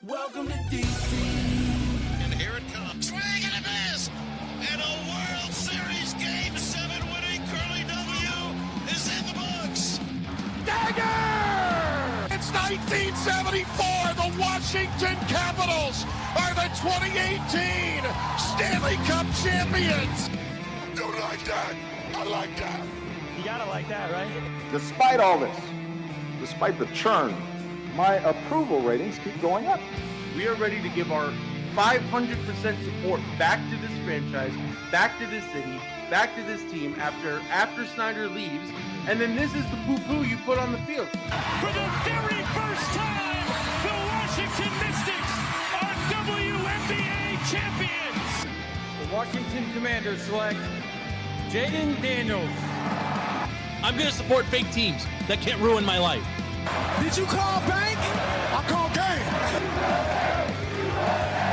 Welcome to DC. And here it comes. Swing and a miss. And a World Series Game 7 winning Curly W is in the books. Dagger! It's 1974. The Washington Capitals are the 2018 Stanley Cup champions. Don't like that. I like that. You gotta like that, right? Despite all this, despite the churn, my approval ratings keep going up. We are ready to give our 500% support back to this franchise, back to this city, back to this team after Snyder leaves. And then this is the poo-poo you put on the field. For the very first time, the Washington Mystics are WNBA champions. The Washington Commanders select Jaden Daniels. I'm going to support fake teams that can't ruin my life. Did you call bank? I call game.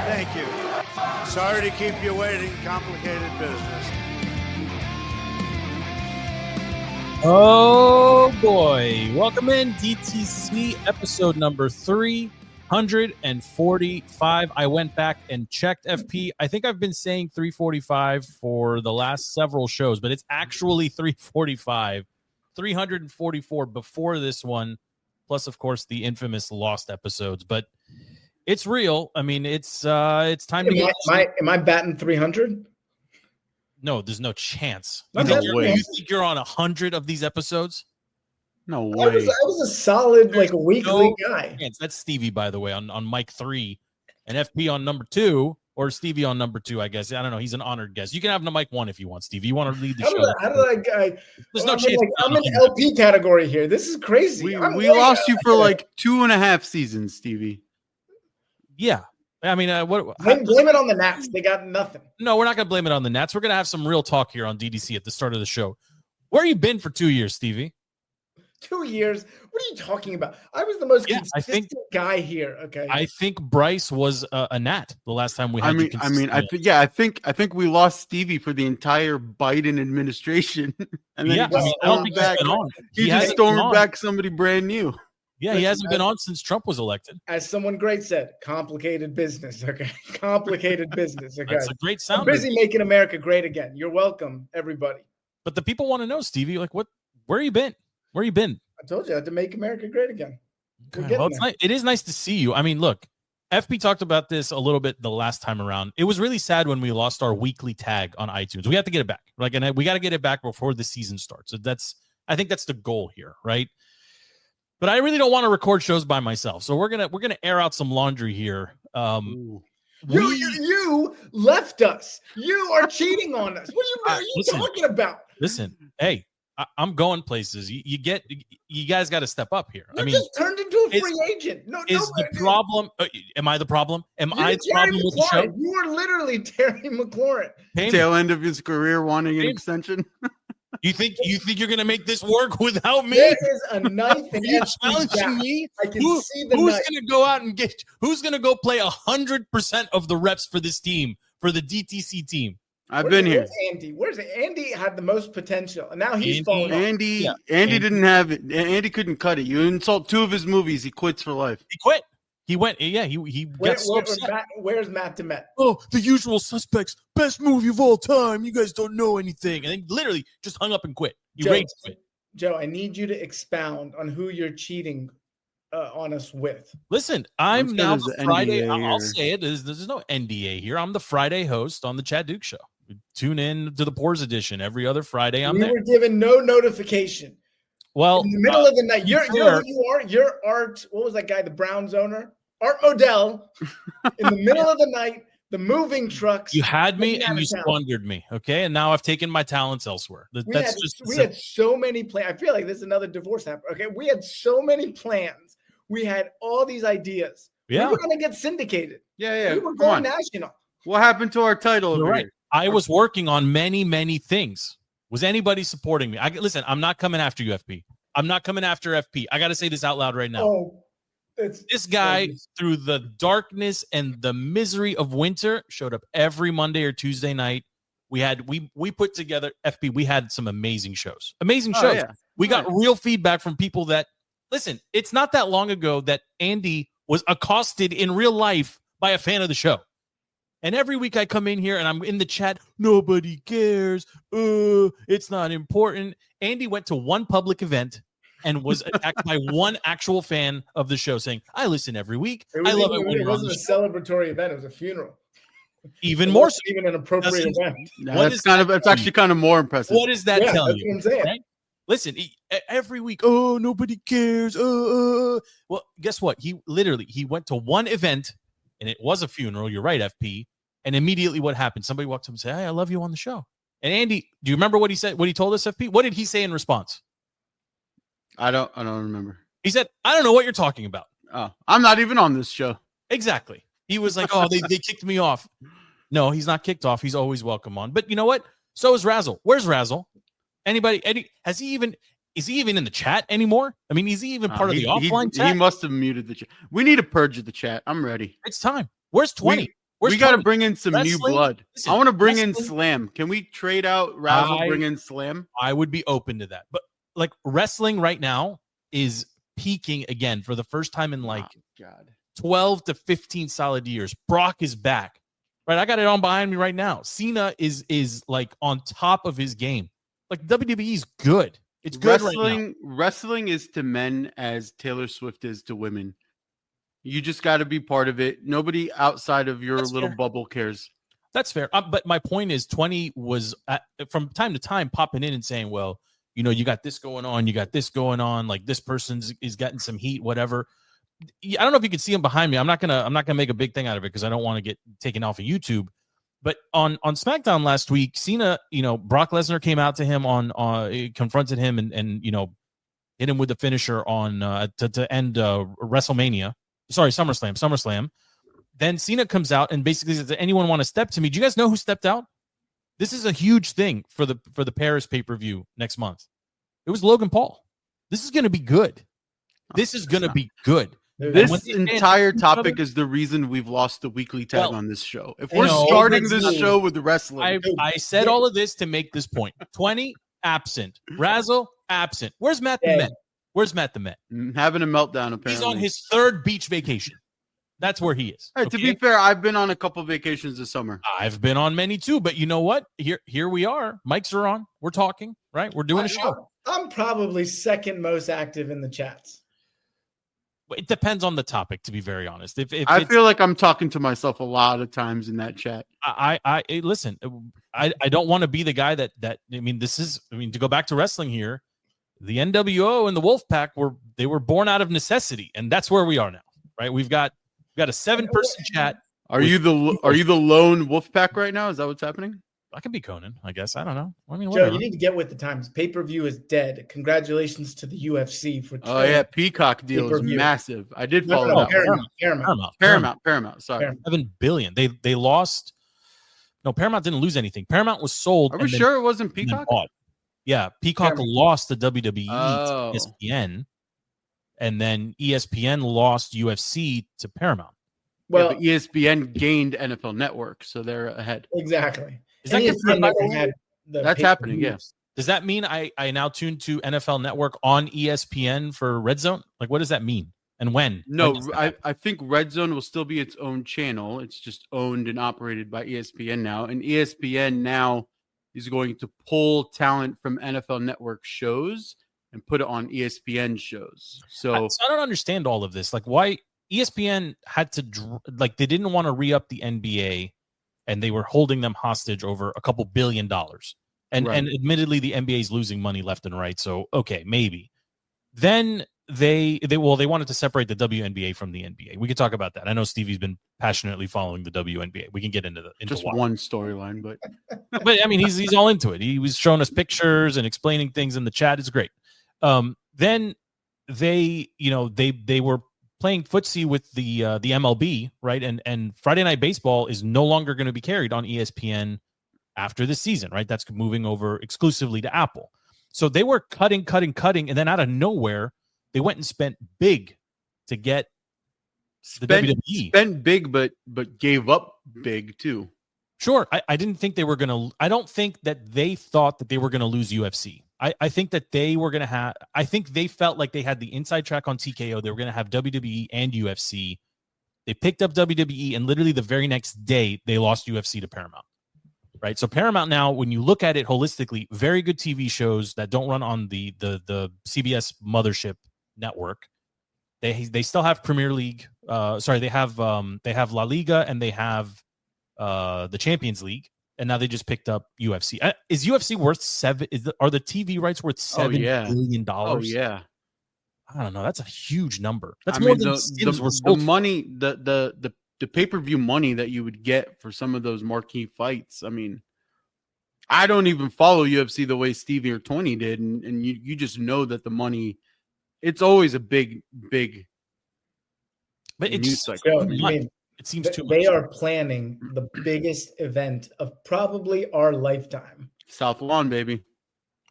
Thank you. Sorry to keep you waiting. Complicated business. Oh boy. Welcome in DTC episode number 345. I went back and checked FP. I think I've been saying 345 for the last several shows, but it's actually 345. 344 before this one. Plus, of course, the infamous lost episodes, but it's real. I mean, it's time to get. Am I batting 300? No, there's no chance. No you think you're on 100 of these episodes? No way. I was a solid, like a weekly guy. Chance. That's Stevie, by the way, on mic 3, and FP on number 2, or Stevie on number 2. I guess I don't know. He's an honored guest. You can have the mic 1 if you want, Stevie. You want to lead the show? How did I? There's no chance. I'm in LP category here. This is crazy. We lost you for like 2.5 seasons, Stevie. Yeah. I mean, blame it on the Nats. They got nothing. No, we're not going to blame it on the Nats. We're going to have some real talk here on DDC at the start of the show. Where have you been for 2 years, Stevie? 2 years? What are you talking about? I was the most consistent guy here. Okay. I think Bryce was a Nat the last time we had. I think we lost Stevie for the entire Biden administration, and then he just stormed back somebody brand new. Yeah, he hasn't been on since Trump was elected. As someone great said, complicated business. Okay, complicated business. Okay, that's a great sound. I'm busy making America great again. You're welcome, everybody. But the people want to know, Stevie, like, where you been? Where you been? I told you I had to make America great again. Well, it is nice to see you. I mean, look, FP talked about this a little bit the last time around. It was really sad when we lost our weekly tag on iTunes. We have to get it back. And we got to get it back before the season starts. So I think that's the goal here, right? But I really don't want to record shows by myself. So we're gonna air out some laundry here. You left us. You are cheating on us. What are you talking about? Listen, hey, I'm going places. You guys got to step up here. You just turned into a free agent. The problem? Am I the problem? Am I the problem with the show? You are literally Terry McLaurin. Tail end of his career, wanting an extension. You think you're gonna make this work without me? There is a knife in you challenging me. I can see the knife. Gonna go out and who's gonna go play 100% of the reps for this team, for the DTC team? I've been here. Andy, where's it? Andy had the most potential, and now he's falling off. Andy didn't have it. Andy couldn't cut it. You insult 2 of his movies, he quits for life. He quit. He went. Yeah, he got so upset. Where's Matt DeMet? Oh, The Usual Suspects, best movie of all time. You guys don't know anything, and then literally just hung up and quit. He rage quit. Joe, I need you to expound on who you're cheating on us with. Listen, I'm now the Friday. I'll say it. There's no NDA here. I'm the Friday host on the Chad Duke Show. Tune in to the Pours edition every other Friday. We were given no notification. Well, in the middle of the night, you know who you are? You're Art. What was that guy? The Browns owner, Art Modell. In the middle of the night, the moving trucks. You had me and you squandered me. Okay, and now I've taken my talents elsewhere. We had so many plans. I feel like this is another divorce happen. Okay, we had so many plans. We had all these ideas. Yeah, we were going to get syndicated. Yeah. We were going national. What happened to our title? You're right. I was working on many things. Was anybody supporting me? Listen, I'm not coming after you, FP. I'm not coming after FP. I got to say this out loud right now. Oh, this guy, through the darkness and the misery of winter, showed up every Monday or Tuesday night. We put together, FP, we had some amazing shows. Amazing shows. Yeah. We got real feedback from people that, listen, it's not that long ago that Andy was accosted in real life by a fan of the show. And every week I come in here and I'm in the chat. Nobody cares. It's not important. Andy went to one public event and was attacked by one actual fan of the show saying, I listen every week. I love it when it wasn't a celebratory event. It was a funeral. Even more so. Even an appropriate event. That's actually kind of more impressive. What does that tell you? What I'm saying. Right? Listen, every week, oh, nobody cares. Well, guess what? He went to one event and it was a funeral. You're right, FP. And immediately what happened? Somebody walked up and said, hey, I love you on the show. And Andy, do you remember what he said? What he told us, FP? What did he say in response? I don't remember. He said, I don't know what you're talking about. Oh, I'm not even on this show. Exactly. He was like, oh, they kicked me off. No, he's not kicked off. He's always welcome on. But you know what? So is Razzle. Where's Razzle? Anybody? Is he even in the chat anymore? I mean, is he even part of the offline chat? He must have muted the chat. We need to purge the chat. I'm ready. It's time. Where's 20? We got to bring in some new blood. Listen, I want to bring in Slam. Can we trade out Razzle, bring in Slam? I would be open to that. But like wrestling right now is peaking again for the first time in 12 to 15 solid years. Brock is back. Right? I got it on behind me right now. Cena is like on top of his game. Like WWE is good. It's good right now. Wrestling is to men as Taylor Swift is to women. You just got to be part of it. Nobody outside of your little bubble cares. That's fair. But my point is 20 was from time to time popping in and saying, well, you know, you got this going on. You got this going on. Like this person's is getting some heat, whatever. I don't know if you can see him behind me. I'm not gonna make a big thing out of it because I don't want to get taken off of YouTube. But on SmackDown last week, Cena, you know, Brock Lesnar came out to him confronted him and you know, hit him with the finisher on to end WrestleMania. Sorry, SummerSlam. Then Cena comes out and basically says, does anyone want to step to me? Do you guys know who stepped out? This is a huge thing for the Paris pay-per-view next month. It was Logan Paul. This is going to be good. This is going to be good. This entire topic is the reason we've lost the weekly tag on this show. If we're starting this show with wrestling. I said all of this to make this point. 20, absent. Razzle, absent. Where's Matt the Met? Where's Matt the Met? Having a meltdown, apparently. He's on his third beach vacation. That's where he is. Hey, to be fair, I've been on a couple vacations this summer. I've been on many too, but you know what? Here we are. Mics are on. We're talking, right? We're doing a show. I'm probably second most active in the chats. It depends on the topic, to be very honest. If I feel like I'm talking to myself a lot of times in that chat. I listen. I don't want to be the guy that I mean. To go back to wrestling here. The NWO and the Wolfpack were born out of necessity, and that's where we are now, right? We've got a 7-person chat. Are you the lone Wolfpack right now? Is that what's happening? I could be Conan, I guess. I don't know. I mean, Joe, you need to get with the times. Pay-per-view is dead. Congratulations to the UFC for. Oh yeah, Peacock deal is massive. I did follow that. Paramount. Sorry, $7 billion. They lost. No, Paramount didn't lose anything. Paramount was sold. Are we sure it wasn't Peacock? Yeah, Peacock lost to WWE to ESPN, and then ESPN lost UFC to Paramount. Well, but ESPN gained NFL Network, so they're ahead. Exactly. Is that that's happening? Yes. Does that mean I now tune to NFL Network on ESPN for Red Zone? Like, what does that mean? And when? No, I think Red Zone will still be its own channel. It's just owned and operated by ESPN now, and ESPN now is going to pull talent from NFL Network shows and put it on ESPN shows. So I don't understand all of this. Like, why ESPN had to they didn't want to re-up the NBA, and they were holding them hostage over a couple $1 billion. And admittedly, the NBA is losing money left and right. So okay, maybe. Then they wanted to separate the WNBA from the NBA. We could talk about that. I know Stevie's been passionately following the WNBA. We can get into just one storyline, but I mean he's all into it. He was showing us pictures and explaining things in the chat. It's great. Then they were playing footsie with the MLB, right? And Friday Night Baseball is no longer going to be carried on ESPN after this season, right? That's moving over exclusively to Apple. So they were cutting, and then out of nowhere, they went and spent big to get the WWE. Spent big, but gave up big too. Sure. I didn't think they were going to. I don't think that they thought that they were going to lose UFC. I think that they were going to have, I think they felt like they had the inside track on TKO. They were going to have WWE and UFC. They picked up WWE, and literally the very next day, they lost UFC to Paramount. Right. So Paramount now, when you look at it holistically, very good TV shows that don't run on the CBS mothership network. They still have Premier League. They have La Liga, and they have the Champions League. And now they just picked up UFC. Is UFC worth are the TV rights worth $7 billion? Oh yeah. I don't know. That's a huge number. That's more than the money, the pay-per-view money that you would get for some of those marquee fights. I mean, I don't even follow UFC the way Stevie or Tony did, and you just know that the money, it's always a big. But it's just it seems too much. They are planning the biggest event of probably our lifetime. South Lawn, baby.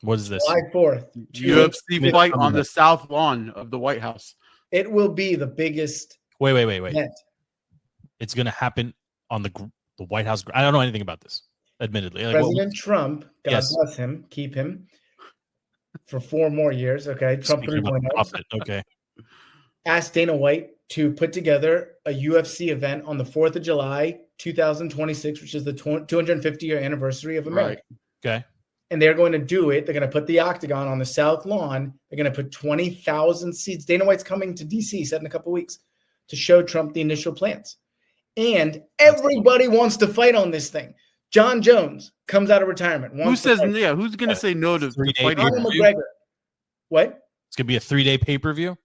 What is this? July 4th. UFC fight on the South Lawn of the White House. It will be the biggest. Wait. Event. It's going to happen on the White House. I don't know anything about this, admittedly. President Trump, God bless him, keep him for 4 more years. Okay. Trump 3.0. Okay. Asked Dana White to put together a UFC event on the 4th of July, 2026, which is the 250-year anniversary of America. Right. Okay. And they're going to do it. They're going to put the Octagon on the South Lawn. They're going to put 20,000 seats. Dana White's coming to D.C., said in a couple of weeks, to show Trump the initial plans. And everybody wants to fight on this thing. John Jones comes out of retirement. Who's going to say no to fighting? Conor McGregor. What? It's going to be a 3-day pay-per-view?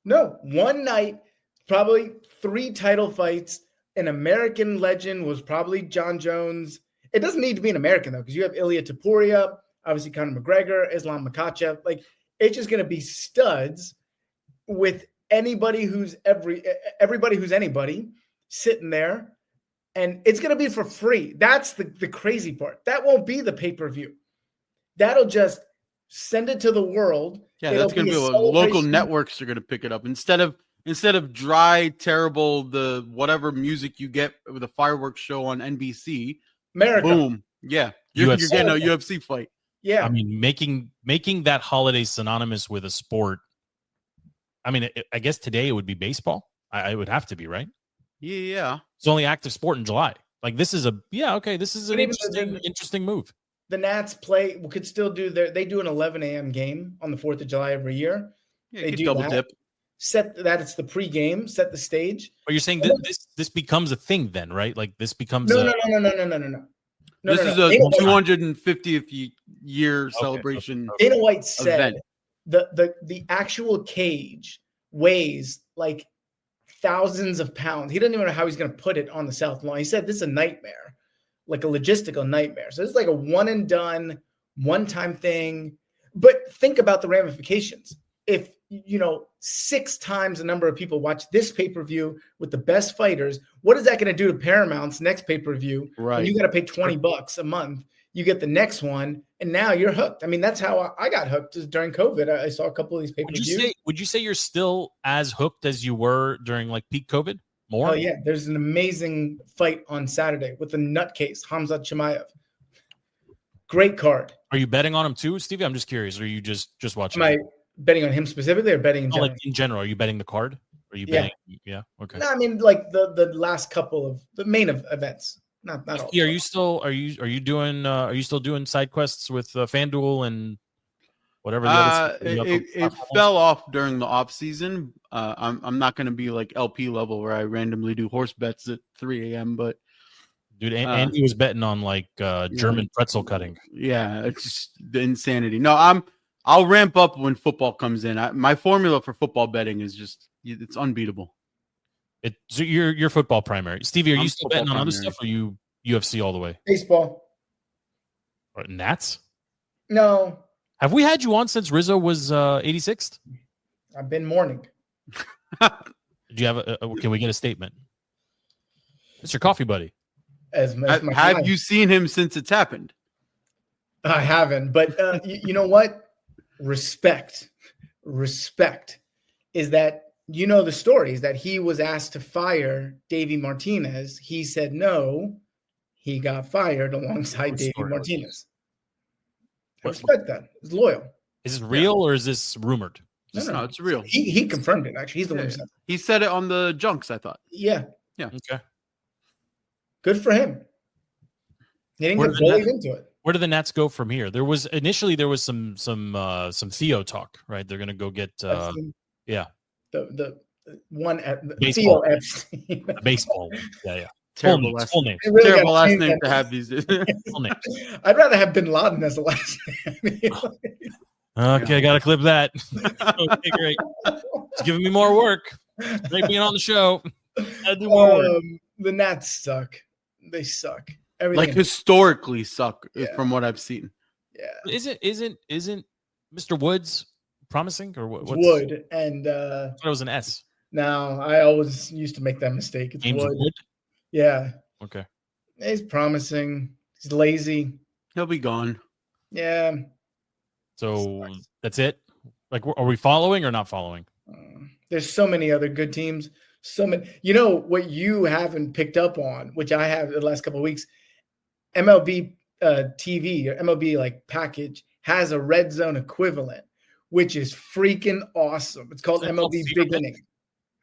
No, one night, probably 3 title fights. An American legend was probably John Jones. It doesn't need to be an American, though, because you have Ilia Topuria, obviously Conor McGregor, Islam Makhachev. Like, it's just going to be studs with anybody who's everybody who's anybody sitting there. And it's going to be for free. That's the crazy part. That won't be the pay-per-view. That'll just send it to the world. Yeah, that's going to be local networks are going to pick it up instead of dry, terrible, the whatever music you get with a fireworks show on NBC. America. Boom. Yeah. You're getting a UFC fight. Yeah. I mean, making that holiday synonymous with a sport. I mean, I guess today it would be baseball. I would have to be, right? Yeah. It's the only active sport in July. Like, this is an interesting move. The Nats could still do they do an 11 a.m. game on the 4th of July every year. Yeah, they do double dip. Set that, it's the pregame, set the stage. But you're saying this becomes a thing then, right? Like, this becomes no. This is a 250th year celebration. Dana White said the actual cage weighs like thousands of pounds. He doesn't even know how he's going to put it on the South Lawn. He said this is a nightmare, like a logistical nightmare. So it's like a one and done, one-time thing. But think about the ramifications. If 6 times the number of people watch this pay-per-view with the best fighters, what is that going to do to Paramount's next pay-per-view? Right. When you got to pay $20 a month, you get the next one, and now you're hooked. I mean, that's how I got hooked during COVID. I saw a couple of these pay-per-views. Would you say you're still as hooked as you were during like peak COVID? More? Oh yeah, there's an amazing fight on Saturday with the nutcase Hamzat Chimaev. Great card. Are you betting on him too, Stevie? I'm just curious. Or are you just watching? Am I betting on him specifically, or betting in general? Like in general, are you betting the card? Are you betting? Yeah. Okay. No, I mean like the last couple of the main events. Not all. Are you still doing side quests with FanDuel and whatever? It fell off during the off season. I'm not going to be like LP level where I randomly do horse bets at 3 a.m. But dude, Andy was betting on like German pretzel cutting. Yeah, it's just the insanity. No, I'll ramp up when football comes in. My formula for football betting is it's unbeatable. So you're football primary. Stevie, are you still betting on other stuff, or you UFC all the way? Baseball. Or Nats? No. Have we had you on since Rizzo was 86th? I've been mourning. Do you have can we get a statement? Mr. Coffee Buddy. Have you seen him since it's happened? I haven't, but you know what? Respect is that, the stories that he was asked to fire Davey Martinez. He said no. He got fired alongside Davey Martinez. I respect that. He's loyal. Is this real or is this rumored? No, it's real. He confirmed it. Actually, he's the one who said it. He said it on the junks, I thought. Yeah. Okay. Good for him. He didn't get bullied into it. Where do the Nats go from here? There was some Theo talk, right? They're gonna go get The one at baseball. Theo Epstein. Baseball. Yeah. Terrible last full names. Really Terrible last changed name that. to have these. Full names. I'd rather have Bin Laden as a last name. Okay, gotta clip that. Okay, great. It's giving me more work. Great being on the show. Gotta do more work. The Nats suck. They suck. Everything Like historically suck from what I've seen. Yeah. Isn't Mr. Woods promising or what? Wood and it was an S. no, I always used to make that mistake. It's James Wood. Wood. Yeah. Okay. He's promising. He's lazy. He'll be gone. Yeah. So that's it. Like, are we following or not following? There's so many other good teams. So many. You know what you haven't picked up on, which I have the last couple of weeks. MLB TV or MLB like package has a red zone equivalent, which is freaking awesome. It's called MLB Big Inning.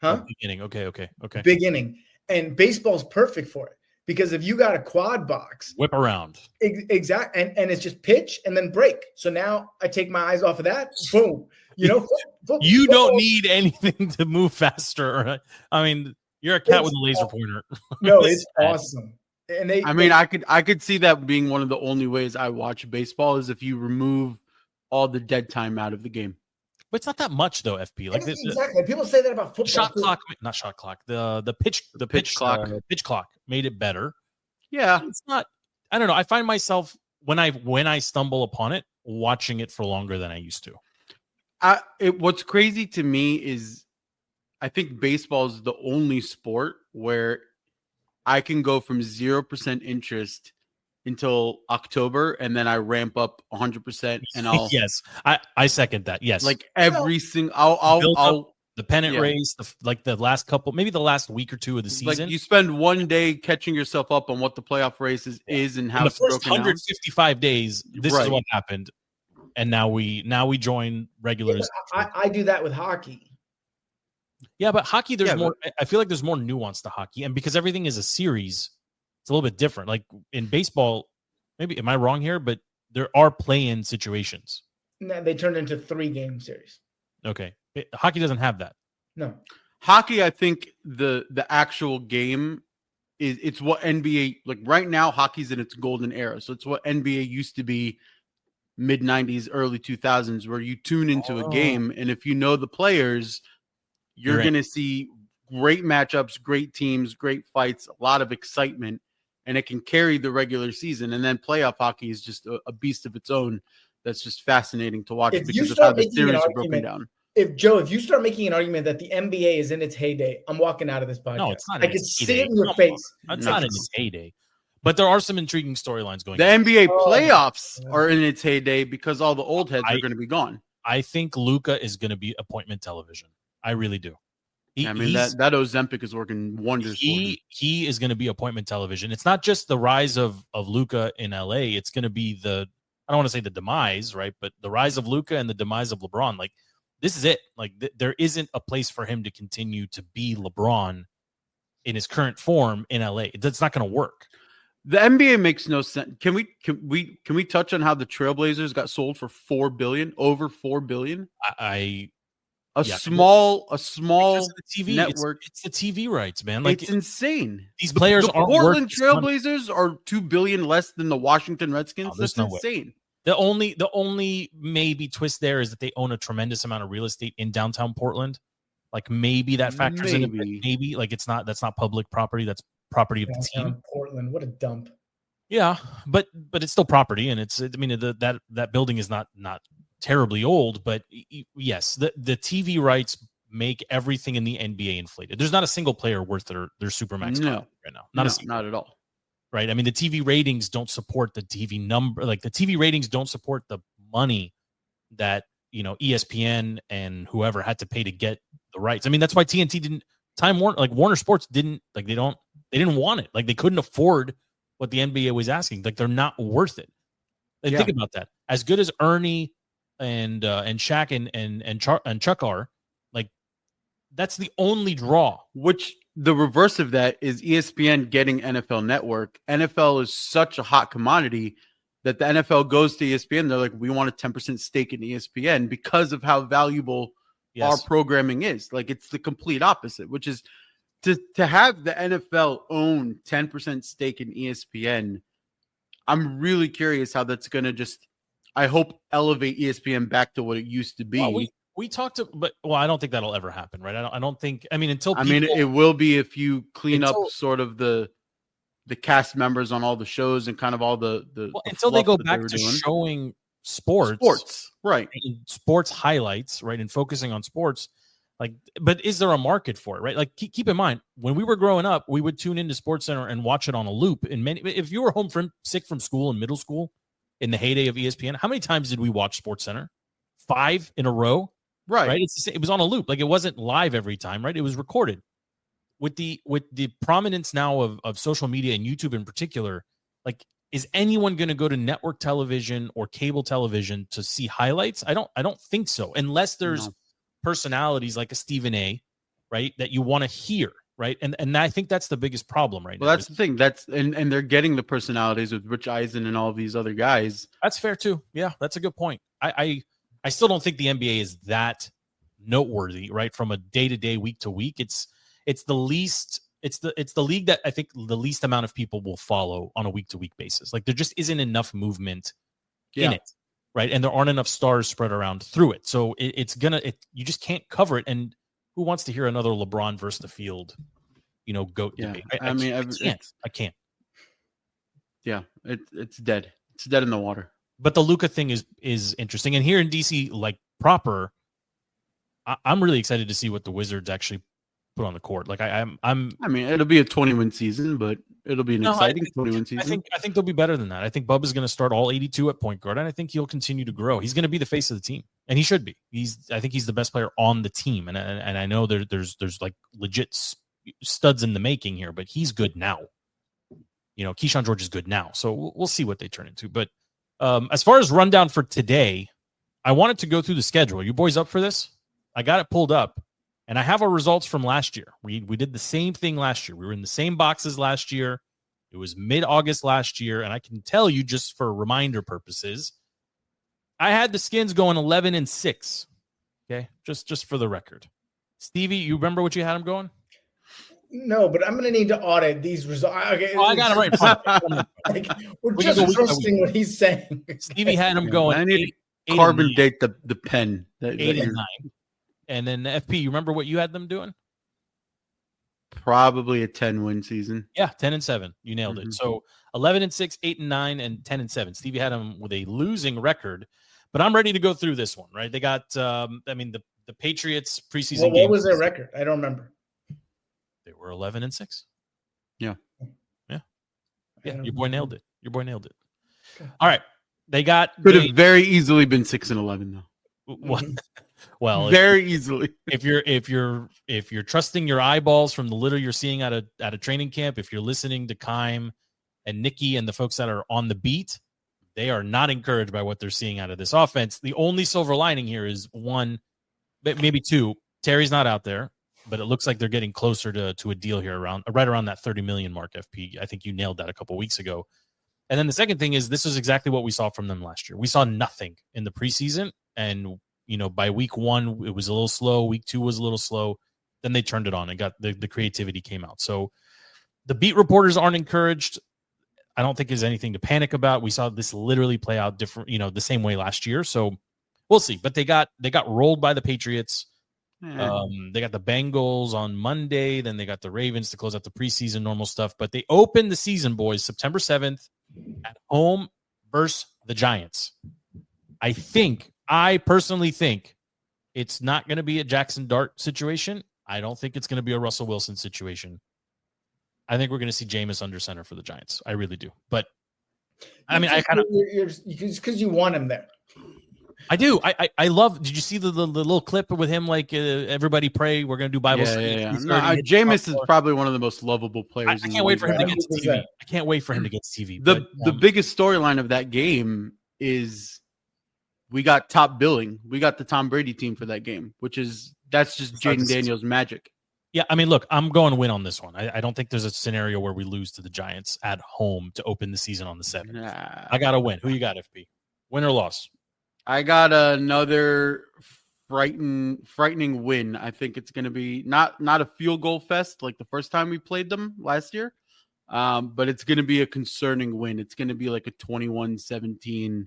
Huh? Beginning. Okay. Big Inning. And baseball's perfect for it because if you got a quad box, Whip around. exact, and it's just pitch and then break. So now I take my eyes off of that. Boom. You know, You don't need anything to move faster. I mean, you're a cat with a laser pointer. No, it's awesome. And I could see that being one of the only ways I watch baseball is if you remove all the dead time out of the game. But it's not that much though, FP. Like exactly. People say that about football. Shot clock, not shot clock. The pitch clock made it better. Yeah, it's not. I don't know. I find myself when I stumble upon it, watching it for longer than I used to. What's crazy to me is I think baseball is the only sport where I can go from 0% interest until October, and then I ramp up 100%, and I'll yes, I second that. Yes, like every single I'll the pennant race, the last couple, maybe the last week or two of the season. Like you spend one day catching yourself up on what the playoff race is and how in the it's first broken 155 days. This is what happened, and now we join regulars. I do that with hockey. Yeah, but hockey, there's more. I feel like there's more nuance to hockey, and because everything is a series, it's a little bit different. Like in baseball, maybe am I wrong here? But there are play-in situations. No, they turned into 3-game series. Okay, hockey doesn't have that. No, hockey. I think the actual game it's what NBA like right now. Hockey's in its golden era, so it's what NBA used to be, mid '90s, early 2000s, where you tune into a game, and if you know the players, you're going to see great matchups, great teams, great fights, a lot of excitement, and it can carry the regular season. And then playoff hockey is just a beast of its own. That's just fascinating to watch because of how the series are broken down. If you start making an argument that the NBA is in its heyday, I'm walking out of this podcast. No, it's not. I can see it in your face. It's not in its heyday. But there are some intriguing storylines going on. The NBA playoffs yeah. are in its heyday because all the old heads are going to be gone. I think Luka is going to be appointment television. I really do. I mean, that Ozempic is working wonders for him. He is going to be appointment television. It's not just the rise of Luka in LA. It's going to be I don't want to say the demise, right? But the rise of Luka and the demise of LeBron. Like, this is it. Like, there isn't a place for him to continue to be LeBron in his current form in LA. That's not going to work. The NBA makes no sense. Can we touch on how the Trailblazers got sold for $4 billion, over $4 billion? A small TV network. It's the TV rights, man. Like, it's insane. These players the Portland Trailblazers are $2 billion less than the Washington Redskins. That's insane. The only maybe twist there is that they own a tremendous amount of real estate in downtown Portland. Like maybe that factors in a bit. Maybe like that's not public property. That's property of the team. Portland, what a dump. Yeah, but it's still property, and that building is not terribly old, but yes, the TV rights make everything in the NBA inflated. There's not a single player worth their supermax contract right now. Not at all. Right? I mean, the TV ratings don't support the TV number. Like the TV ratings don't support the money that ESPN and whoever had to pay to get the rights. I mean, that's why TNT didn't. Warner Sports didn't they didn't want it. Like they couldn't afford what the NBA was asking. Like they're not worth it. And think about that. as good as Ernie and Shaq and Chuck are, like that's the only draw. Which the reverse of that is ESPN getting NFL Network. NFL is such a hot commodity that the NFL goes to ESPN. They're like, we want a 10% stake in ESPN because of how valuable our programming is. Like, it's the complete opposite, which is to have the NFL own 10% stake in ESPN. I'm really curious how that's going to just, I hope, elevate ESPN back to what it used to be. Well, we talked to, but I don't think that'll ever happen, right? I don't think. I mean, it will be if you clean up sort of the cast members on all the shows and kind of all the until they go back to showing sports, right? Sports highlights, right, and focusing on sports. Like, but is there a market for it, right? Like, keep in mind, when we were growing up, we would tune into SportsCenter and watch it on a loop. And if you were home sick from school in middle school, in the heyday of ESPN, how many times did we watch SportsCenter? 5 in a row, right? It was on a loop. Like, it wasn't live every time, right? It was recorded. With the prominence now of social media and YouTube in particular, like, is anyone going to go to network television or cable television to see highlights? I don't think so, unless there's personalities like a Stephen A, right, that you want to hear, right? And I think that's the biggest problem right now. Well, that's the thing. And they're getting the personalities with Rich Eisen and all these other guys. That's fair too. Yeah, that's a good point. I still don't think the NBA is that noteworthy, right? From a day-to-day, week-to-week. It's the least. It's the league that I think the least amount of people will follow on a week-to-week basis. Like, there just isn't enough movement in it, right? And there aren't enough stars spread around through it. So you just can't cover it. And who wants to hear another LeBron versus the field, GOAT debate? I can't. Yeah, it's dead. It's dead in the water. But the Luka thing is interesting. And here in DC, like proper, I'm really excited to see what the Wizards actually put on the court. Like I mean, it'll be a 20-win season, but it'll be an exciting 20-win season. I think they'll be better than that. I think Bubba's going to start all 82 at point guard, and I think he'll continue to grow. He's going to be the face of the team, and he should be. I think he's the best player on the team, and I know there's like legit studs in the making here, but he's good now. Keyshawn George is good now, so we'll see what they turn into. But as far as rundown for today, I wanted to go through the schedule. Are you boys up for this? I got it pulled up. And I have our results from last year. We did the same thing last year. We were in the same boxes last year. It was mid-August last year. And I can tell you, just for reminder purposes, I had the Skins going 11-6. Okay, just for the record. Stevie, you remember what you had them going? No, but I'm going to need to audit these results. Okay, I got it right in front of me. We're just trusting what he's saying. Stevie had them going. I need to carbon date the pen. 8-9. And then the FP, you remember what you had them doing? Probably a 10-win season. Yeah, 10-7. You nailed it. So 11-6, 8-9, and 10-7. Stevie had them with a losing record, but I'm ready to go through this one. Right? They got, the Patriots preseason. What was their record? I don't remember. They were 11-6. Yeah. Your boy nailed it. All right, they could have very easily been 6-11 though. What? Well, very easily. If you're trusting your eyeballs from the little you're seeing at a training camp, if you're listening to Kime and Nikki and the folks that are on the beat, they are not encouraged by what they're seeing out of this offense. The only silver lining here is one, maybe two. Terry's not out there, but it looks like they're getting closer to a deal here right around that 30 million mark. FP, I think you nailed that a couple weeks ago. And then the second thing is this is exactly what we saw from them last year. We saw nothing in the preseason, and by week 1, it was a little slow. Week 2 was a little slow. Then they turned it on and got the creativity came out. So the beat reporters aren't encouraged. I don't think there's anything to panic about. We saw this literally play out different, the same way last year. So we'll see. But they got rolled by the Patriots. They got the Bengals on Monday. Then they got the Ravens to close out the preseason normal stuff. But they opened the season, boys, September 7th at home versus the Giants. I personally think it's not going to be a Jackson Dart situation. I don't think it's going to be a Russell Wilson situation. I think we're going to see Jameis under center for the Giants. I really do. But I mean, because you want him there. I do. I love. Did you see the little clip with him? Like everybody pray. We're going to do Bible study. Yeah. Jameis is probably one of the most lovable players. I can't wait for him to get to TV. I can't wait for him to get to TV. The biggest storyline of that game is we got top billing. We got the Tom Brady team for that game, that's just Jaden Daniels magic. Yeah, I mean, look, I'm going win on this one. I don't think there's a scenario where we lose to the Giants at home to open the season on the 7th. Nah. I got to win. Who you got, FP? Win or loss? I got another frightening win. I think it's going to be not a field goal fest like the first time we played them last year, but it's going to be a concerning win. It's going to be like a 21-17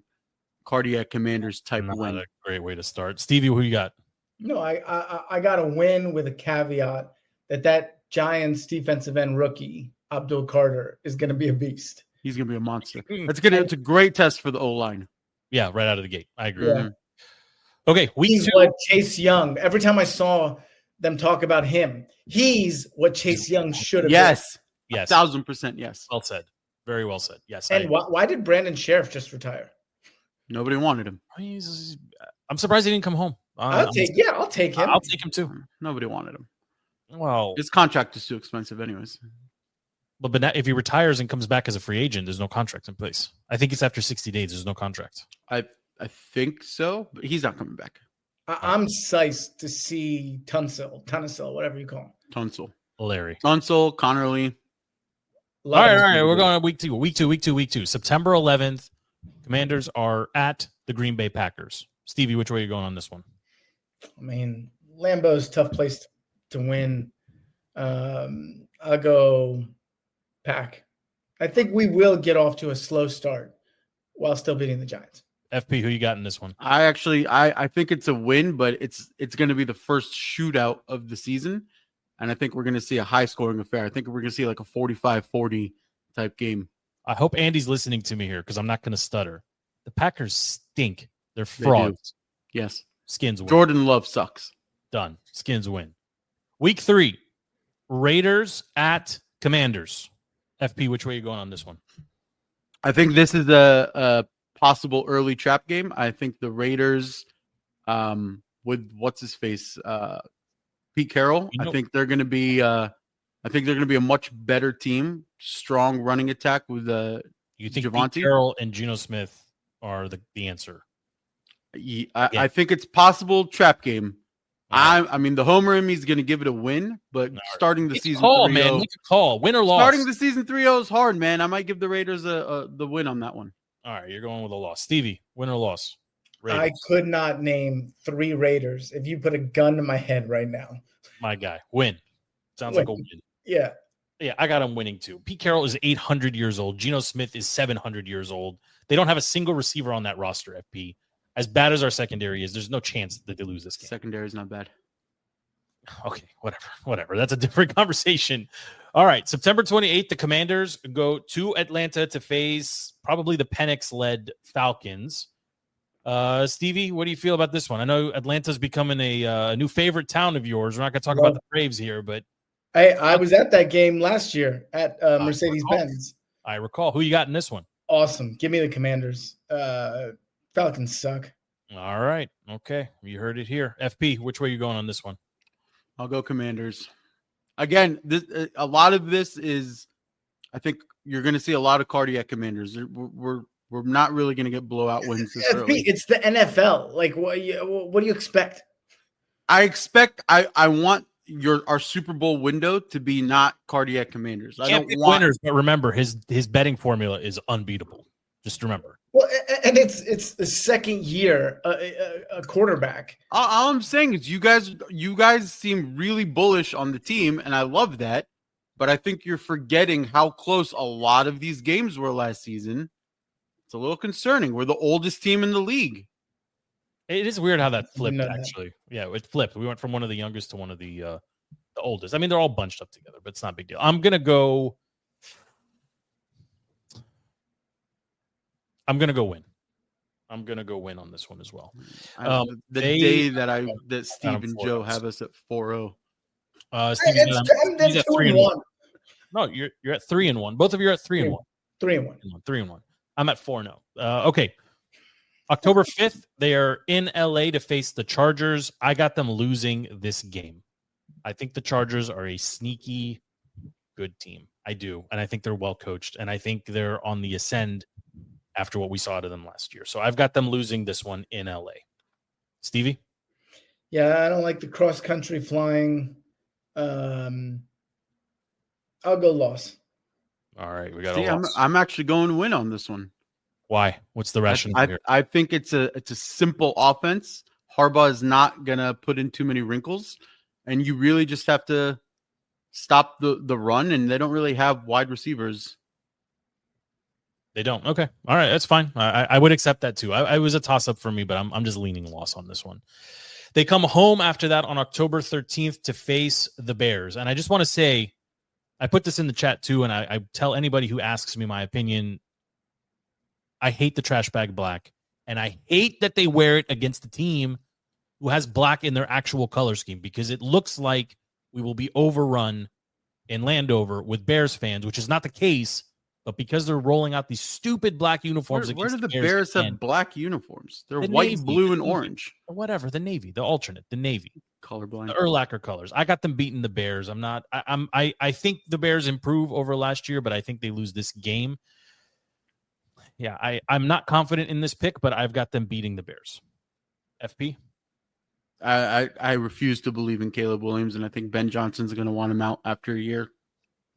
Cardiac Commanders type win. A great way to start. Stevie, who you got? No, I got to win with a caveat that Giants defensive end rookie, Abdul Carter, is going to be a beast. He's going to be a monster. It's a great test for the O-line. Yeah, right out of the gate. I agree. Yeah. Okay, he's 2. What Chase Young. Every time I saw them talk about him, he's what Chase Young should have been. Yes. 1,000% yes. Well said. Very well said. Yes. And why did Brandon Sheriff just retire? Nobody wanted him. I'm surprised he didn't come home. I'll take him. I'll take him too. Nobody wanted him. Well, his contract is too expensive anyways. But if he retires and comes back as a free agent, there's no contract in place. I think it's after 60 days. There's no contract. I think so, but he's not coming back. I'm psyched to see Tunsil, whatever you call him. Tunsil, Connerly. All right. We're going to week two. September 11th. Commanders are at the Green Bay Packers. Stevie, which way are you going on this one? I mean, Lambeau's a tough place to win. I'll go Pack. I think we will get off to a slow start while still beating the Giants. FP, who you got in this one? I think it's a win, but it's going to be the first shootout of the season, and I think we're going to see a high-scoring affair. I think we're going to see like a 45-40 type game. I hope Andy's listening to me here because I'm not going to stutter. The Packers stink. They're frauds. Yes. Skins win. Jordan Love sucks. Done. Skins win. Week 3, Raiders at Commanders. FP, which way are you going on this one? I think this is a possible early trap game. I think the Raiders, with what's his face, Pete Carroll. I think they're going to be. I think they're going to be a much better team. Strong running attack with You think Javonte? Pete Carroll and Geno Smith are the answer? I think it's possible trap game. I mean, the homer in me is going to give it a win, but starting the season 3-0, man, make a call, win or loss. Starting the season 3-0 is hard, man. I might give the Raiders the win on that one. All right, you're going with a loss. Stevie, win or loss? Raiders. I could not name 3 Raiders if you put a gun to my head right now. My guy, win. Sounds like a win. Yeah. Yeah, I got him winning too. Pete Carroll is 800 years old. Geno Smith is 700 years old. They don't have a single receiver on that roster, FP. As bad as our secondary is, there's no chance that they lose this game. Secondary is not bad. Okay, whatever. That's a different conversation. All right, September 28th, the Commanders go to Atlanta to face probably the Penix-led Falcons. Stevie, what do you feel about this one? I know Atlanta's becoming a new favorite town of yours. We're not going to talk about the Braves here, but I was at that game last year at Mercedes-Benz. I recall. Who you got in this one? Awesome. Give me the Commanders. Falcons suck. All right. Okay. You heard it here. FP, which way are you going on this one? I'll go Commanders. Again, a lot of this is, I think you're going to see a lot of cardiac Commanders. We're not really going to get blowout wins this early. It's the NFL. Like, what do you expect? I want our Super Bowl window to be not cardiac Commanders. I don't want winners, but remember his betting formula is unbeatable. Just remember. Well, and it's the second year a quarterback. All I'm saying is you guys seem really bullish on the team, and I love that. But I think you're forgetting how close a lot of these games were last season. It's a little concerning. We're the oldest team in the league. It is weird how that flipped, actually. Yeah, it flipped. We went from one of the youngest to one of the oldest. I mean, they're all bunched up together, but it's not a big deal. I'm going to go win. I'm going to go win on this one as well. The day that Steve and Joe have us at 4-0. He's at 3-1. No, you're at 3-1. Both of you are at 3-1. 3-1. I'm at 4-0. Okay. October 5th, they are in LA to face the Chargers. I got them losing this game. I think the Chargers are a sneaky good team. I do. And I think they're well coached. And I think they're on the ascend after what we saw out of them last year. So I've got them losing this one in LA. Stevie? Yeah, I don't like the cross country flying. I'll go loss. All right, we got See, a loss. I'm actually going to win on this one. Why? What's the rationale here? I think it's a simple offense. Harbaugh is not gonna put in too many wrinkles, and you really just have to stop the run. And they don't really have wide receivers. They don't. Okay. All right. That's fine. I would accept that too. I was a toss up for me, but I'm just leaning loss on this one. They come home after that on October 13th to face the Bears. And I just want to say, I put this in the chat too. And I tell anybody who asks me my opinion, I hate the trash bag black. And I hate that they wear it against the team who has black in their actual color scheme, because it looks like we will be overrun in Landover with Bears fans, which is not the case. But because they're rolling out these stupid black uniforms, Where do the Bears have black uniforms? They're the white, Navy, blue, the and Navy, orange. or whatever. The Navy, the alternate, the Navy, Colorblind, the Urlacher colors. I got them beating the Bears. I'm not. I think the Bears improve over last year, but I think they lose this game. Yeah, I'm not confident in this pick, but I've got them beating the Bears. FP. I refuse to believe in Caleb Williams, and I think Ben Johnson's going to want him out after a year.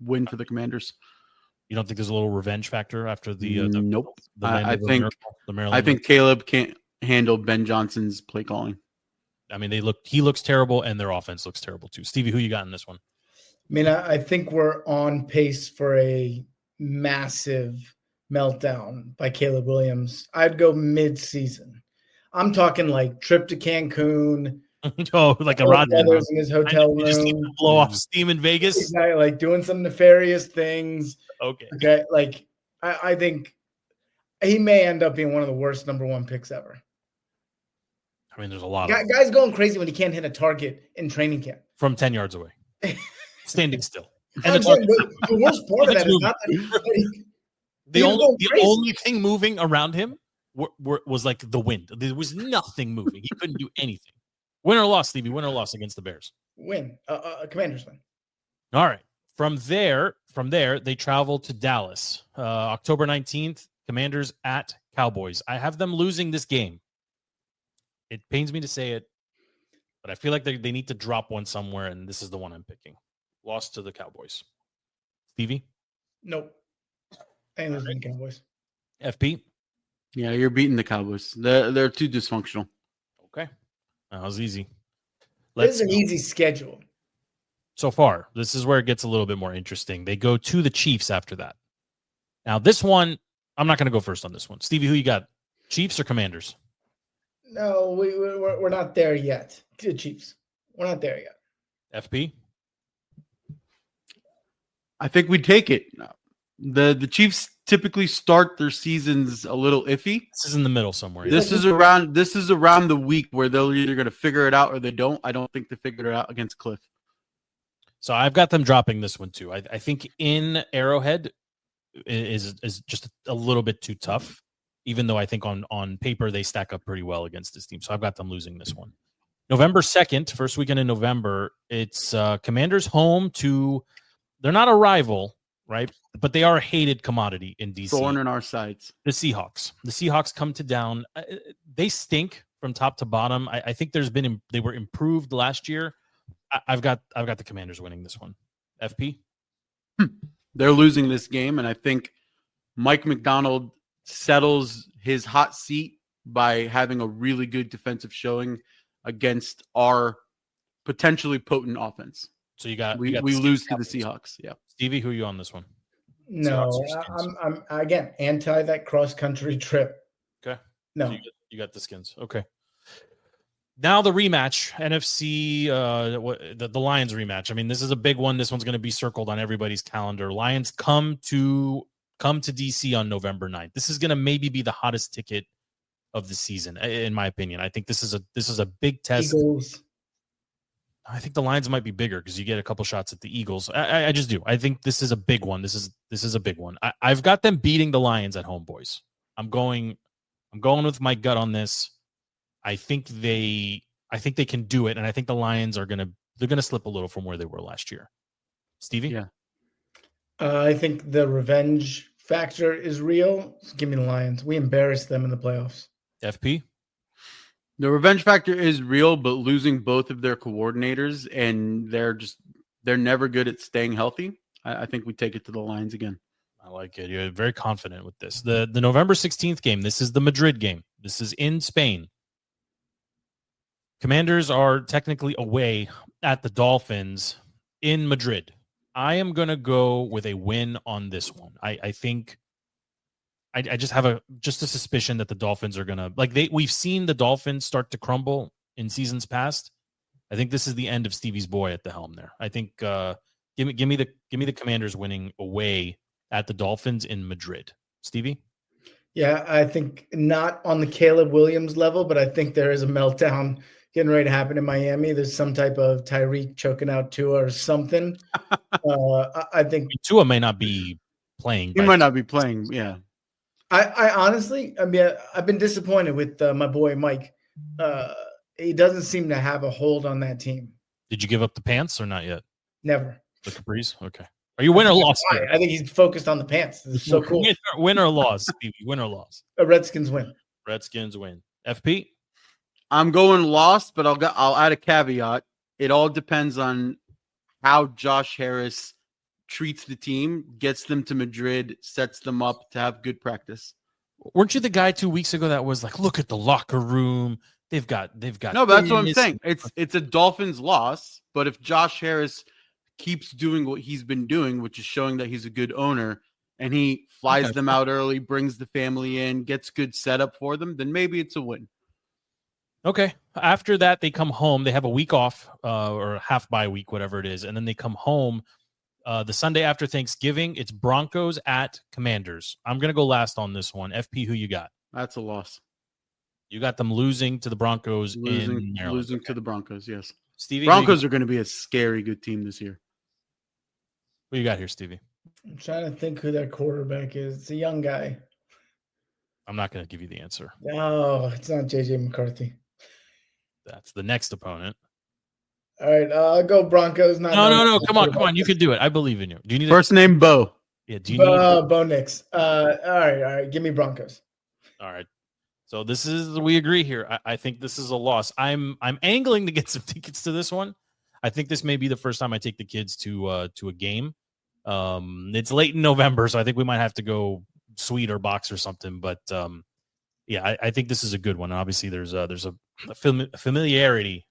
Win for the Commanders. You don't think there's a little revenge factor after the nope? I think think Caleb can't handle Ben Johnson's play calling. I mean, he looks terrible, and their offense looks terrible too. Stevie, who you got in this one? I mean, I think we're on pace for a massive meltdown by Caleb Williams. I'd go mid-season. I'm talking like trip to Cancun. Oh, like a Rodman in his hotel room. Just blow off steam in Vegas. Exactly, like doing some nefarious things. Okay. Like I think he may end up being one of the worst number one picks ever. I mean, there's a lot of guys going crazy when he can't hit a target in training camp from 10 yards away, standing still. And the worst part of that is not that the only thing moving around him was like the wind. There was nothing moving. He couldn't do anything. Win or loss, Stevie? Win or loss against the Bears? Win. Commanders win. All right. From there, they travel to Dallas. October 19th, Commanders at Cowboys. I have them losing this game. It pains me to say it, but I feel like they need to drop one somewhere, and this is the one I'm picking. Loss to the Cowboys. Stevie? Nope. I ain't losing the Cowboys. FP? Yeah, you're beating the Cowboys. They're too dysfunctional. Okay. That was easy. This is an easy schedule. So far, this is where it gets a little bit more interesting. They go to the Chiefs after that. Now, this one, I'm not going to go first on this one. Stevie, who you got? Chiefs or Commanders? No, we're not there yet. The Chiefs. We're not there yet. FP? I think we take it. The Chiefs typically start their seasons a little iffy. This is in the middle somewhere. This is around the week where they're either going to figure it out or they don't. I don't think they figured it out against Cliff. So I've got them dropping this one too. I think in Arrowhead is just a little bit too tough, even though I think on paper they stack up pretty well against this team. So I've got them losing this one. November 2nd, first weekend in November, it's Commanders home to, they're not a rival, right? But they are a hated commodity in DC. Thorn in our sides. The Seahawks. The Seahawks come to down. They stink from top to bottom. I think they were improved last year. I've got the Commanders winning this one. FP? They're losing this game, and I think Mike McDonald settles his hot seat by having a really good defensive showing against our potentially potent offense. So we lose to the Seahawks. Yeah. Stevie, who are you on this one? No, I'm again anti that cross country trip. Okay. No, so you got the Skins. Okay. Now the rematch, NFC, the Lions rematch. I mean, this is a big one. This one's going to be circled on everybody's calendar. Lions come to DC on November 9th. This is going to maybe be the hottest ticket of the season, in my opinion. I think this is a big test. Eagles. I think the Lions might be bigger because you get a couple shots at the Eagles. I just do. I think this is a big one. This is a big one. I've got them beating the Lions at home, boys. I'm going with my gut on this. I think they can do it, and I think the Lions they're gonna slip a little from where they were last year. Stevie? Yeah. I think the revenge factor is real, give me the Lions. We embarrassed them in the playoffs. FP? The revenge factor is real, but losing both of their coordinators and they're never good at staying healthy. I think we take it to the Lions again. I like it. You're very confident with this. The November 16th game, this is the Madrid game. This is in Spain. Commanders are technically away at the Dolphins in Madrid. I am going to go with a win on this one. I think I just have a suspicion that the Dolphins are going to we've seen the Dolphins start to crumble in seasons past. I think this is the end of Stevie's boy at the helm there. I think give me the Commanders winning away at the Dolphins in Madrid. Stevie? Yeah, I think not on the Caleb Williams level, but I think there is a meltdown getting ready to happen in Miami. There's some type of Tyreek choking out Tua or something. I think Tua may not be playing. He might not be playing, yeah. I honestly, I've been disappointed with my boy Mike. He doesn't seem to have a hold on that team. Did you give up the pants or not yet? Never. The capris? Okay. Are you win or loss? I think he's focused on the pants. This is so cool. Win or loss, Stevie? Win or loss? Redskins win. Redskins win. FP? I'm going lost, but I'll add a caveat. It all depends on how Josh Harris treats the team, gets them to Madrid, sets them up to have good practice. Weren't you the guy 2 weeks ago that was like, look at the locker room. They've got. No, but that's what I'm saying. It's a Dolphins loss, but if Josh Harris keeps doing what he's been doing, which is showing that he's a good owner, and he flies them out early, brings the family in, gets good setup for them, then maybe it's a win. Okay. After that, they come home. They have a week off or half bye week, whatever it is. And then they come home the Sunday after Thanksgiving. It's Broncos at Commanders. I'm going to go last on this one. FP, who you got? That's a loss. You got them losing to the Broncos losing okay. to the Broncos, yes. Stevie, Broncos are going to be a scary good team this year. What you got here, Stevie? I'm trying to think who that quarterback is. It's a young guy. I'm not going to give you the answer. No, it's not JJ McCarthy. That's the next opponent. All right, I'll go Broncos. No. Come on. You can do it. I believe in you. Do you need first name Bo? Yeah. Do you need Bo Nix? All right. Give me Broncos. All right. So we agree here. I think this is a loss. I'm angling to get some tickets to this one. I think this may be the first time I take the kids to a game. It's late in November, so I think we might have to go suite or box or something. But yeah, I think this is a good one. Obviously, there's a familiarity.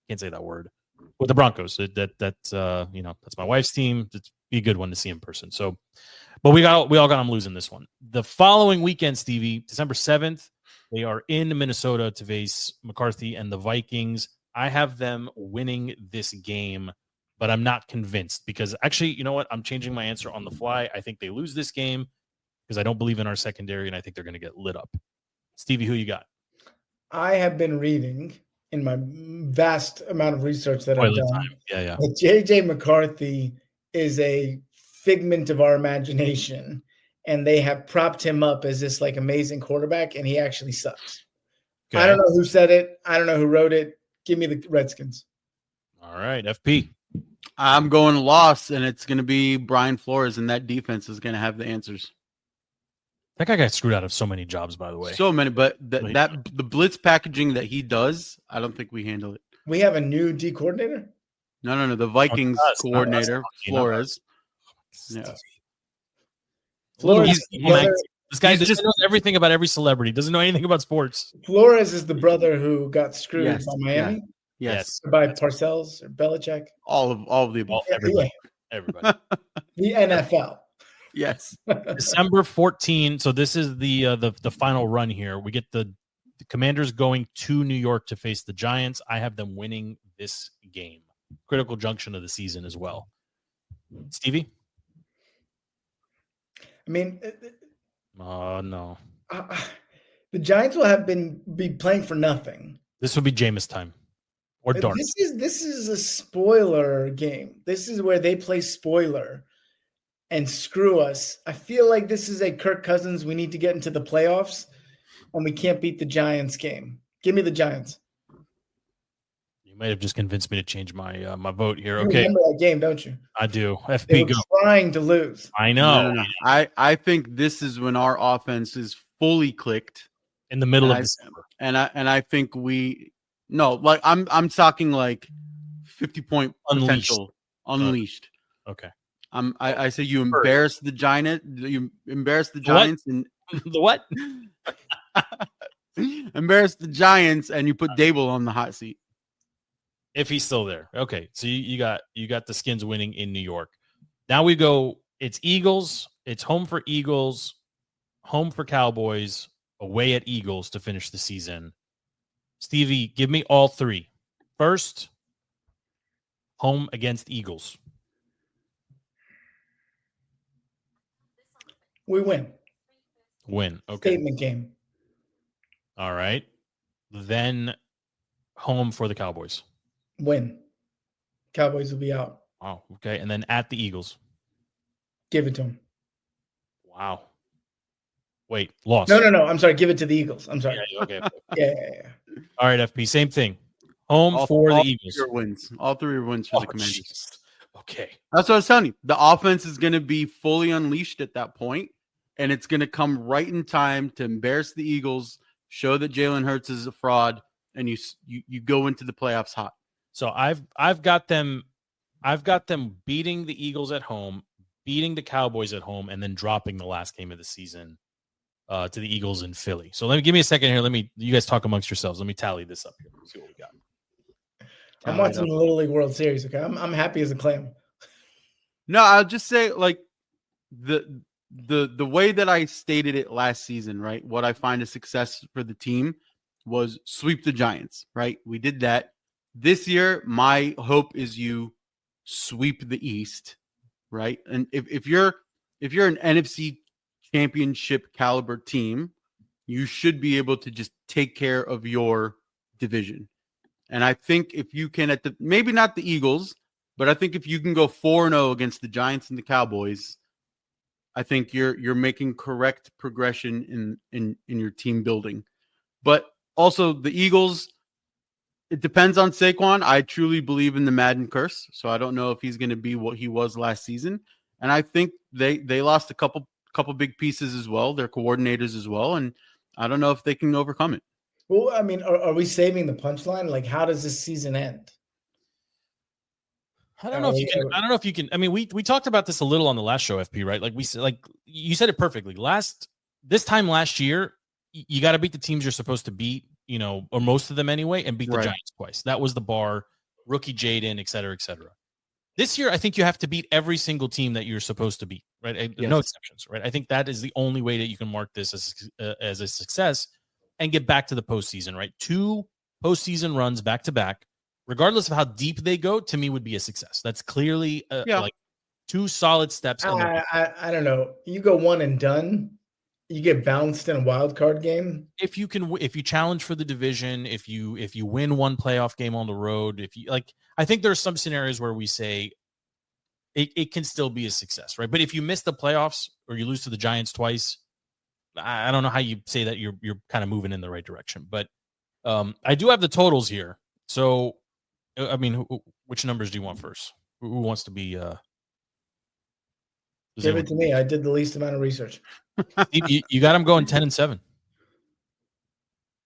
Can't say that word with the Broncos. That's my wife's team. It's be a good one to see in person. So, but we all got them losing this one. The following weekend, Stevie, December 7th, they are in Minnesota to face McCarthy and the Vikings. I have them winning this game, but I'm not convinced because actually, you know what? I'm changing my answer on the fly. I think they lose this game because I don't believe in our secondary, and I think they're going to get lit up. Stevie, who you got? I have been reading in my vast amount of research that I've done. Yeah. That JJ McCarthy is a figment of our imagination, and they have propped him up as this like amazing quarterback, and he actually sucks. Okay. I don't know who said it. I don't know who wrote it. Give me the Redskins. All right, FP. I'm going loss, and it's going to be Brian Flores, and that defense is going to have the answers. That guy got screwed out of so many jobs, by the way. So many, but the blitz packaging that he does, I don't think we handle it. We have a new D coordinator? No. The Vikings coordinator, Flores. Yeah. Flores. This guy just knows everything about every celebrity. Doesn't know anything about sports. Flores is the brother who got screwed by Miami. Yes. By Parcells or Belichick. All of the above. Everybody. The NFL. Yes. December 14. So this is the final run here. We get the Commanders going to New York to face the Giants. I have them winning this game. Critical junction of the season as well. Stevie? I mean, no. The Giants will be playing for nothing. This would be Jameis time. Or dark. This is a spoiler game. This is where they play spoiler and screw us. I feel like this is a Kirk Cousins. We need to get into the playoffs, and we can't beat the Giants game. Give me the Giants. You might have just convinced me to change my my vote here. You Okay, remember that game, don't you? I do. They FP were go. trying to lose. I know. No. I think this is when our offense is fully clicked. In the middle And of I- December. And I think I'm talking like 50-point Unleashed. potential unleashed. Okay. I say you embarrass the Giants What? and The what? embarrass the Giants and you put Dable on the hot seat. If he's still there. Okay. So you got the Skins winning in New York. Now we go, it's Eagles, it's home for Eagles, home for Cowboys, away at Eagles to finish the season. Stevie, give me all three. First, home against Eagles. We win. Win. Okay. Statement game. All right. Then home for the Cowboys. Win. Cowboys will be out. Wow. Okay. And then at the Eagles. Give it to them. Wow. Wait, lost. No. I'm sorry. Give it to the Eagles. I'm sorry. Yeah, okay. Yeah. All right, FP. Same thing. Home for the Eagles. All three are wins for the Oh, Commanders. Jesus. Okay. That's what I was telling you. The offense is going to be fully unleashed at that point, and it's going to come right in time to embarrass the Eagles, show that Jalen Hurts is a fraud, and you go into the playoffs hot. So I've got them beating the Eagles at home, beating the Cowboys at home, and then dropping the last game of the season to the Eagles in Philly. So give me a second here. You guys talk amongst yourselves. Let me tally this up here. See what we got. I'm watching the Little League World Series. Okay, I'm happy as a clam. No, I'll just say like the way that I stated it last season, right? What I find a success for the team was sweep the Giants, right? We did that. This year, my hope is you sweep the East, right? And if you're an NFC championship caliber team, you should be able to just take care of your division. And I think if you can maybe not the Eagles, but I think if you can go 4-0 against the Giants and the Cowboys, I think you're making correct progression in your team building. But also the Eagles, it depends on Saquon. I truly believe in the Madden curse, so I don't know if he's going to be what he was last season. And I think they lost a couple big pieces as well, their coordinators as well, and I don't know if they can overcome it. Well, I mean, are we saving the punchline? Like, how does this season end? I don't know if you can. I mean, we talked about this a little on the last show, FP, right? Like you said it perfectly. This time last year, you got to beat the teams you're supposed to beat, or most of them anyway, and beat the Giants twice. That was the bar. Rookie Jaden, et cetera, et cetera. This year, I think you have to beat every single team that you're supposed to beat, right? Yes. No exceptions, right? I think that is the only way that you can mark this as a success and get back to the postseason, right? 2 postseason runs back to back, regardless of how deep they go, to me would be a success. That's clearly like 2 solid steps. I don't know. You go one and done, you get bounced in a wild card game. If you challenge for the division, if you win one playoff game on the road, I think there's some scenarios where we say it can still be a success, right? But if you miss the playoffs or you lose to the Giants twice, I don't know how you say that you're kind of moving in the right direction. But I do have the totals here. So, I mean, which numbers do you want first? Who wants to be? Give it to me. I did the least amount of research. You got them going 10-7.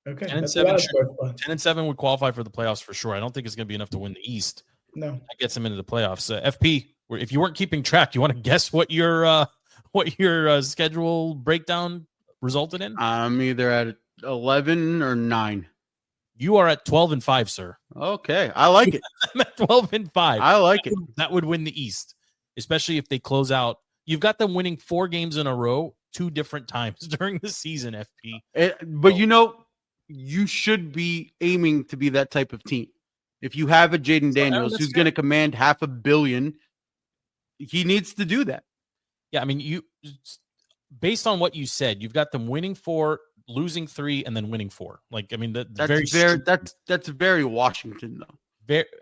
Okay, 10-7 would qualify for the playoffs for sure. I don't think it's going to be enough to win the East. No, that gets them into the playoffs. FP, if you weren't keeping track, you want to guess what your schedule breakdown resulted in? I'm either at 11 or 9. You are at 12-5, sir. Okay, I like it. I'm at 12-5. I like it. That would win the East, especially if they close out. You've got them winning 4 games in a row, 2 different times during the season, FP. But you should be aiming to be that type of team. If you have a Jaden Daniels who's going to command $500 million, he needs to do that. Yeah, I mean, based on what you said, you've got them winning 4, losing 3, and then winning 4. Like, I mean, that's very Washington though.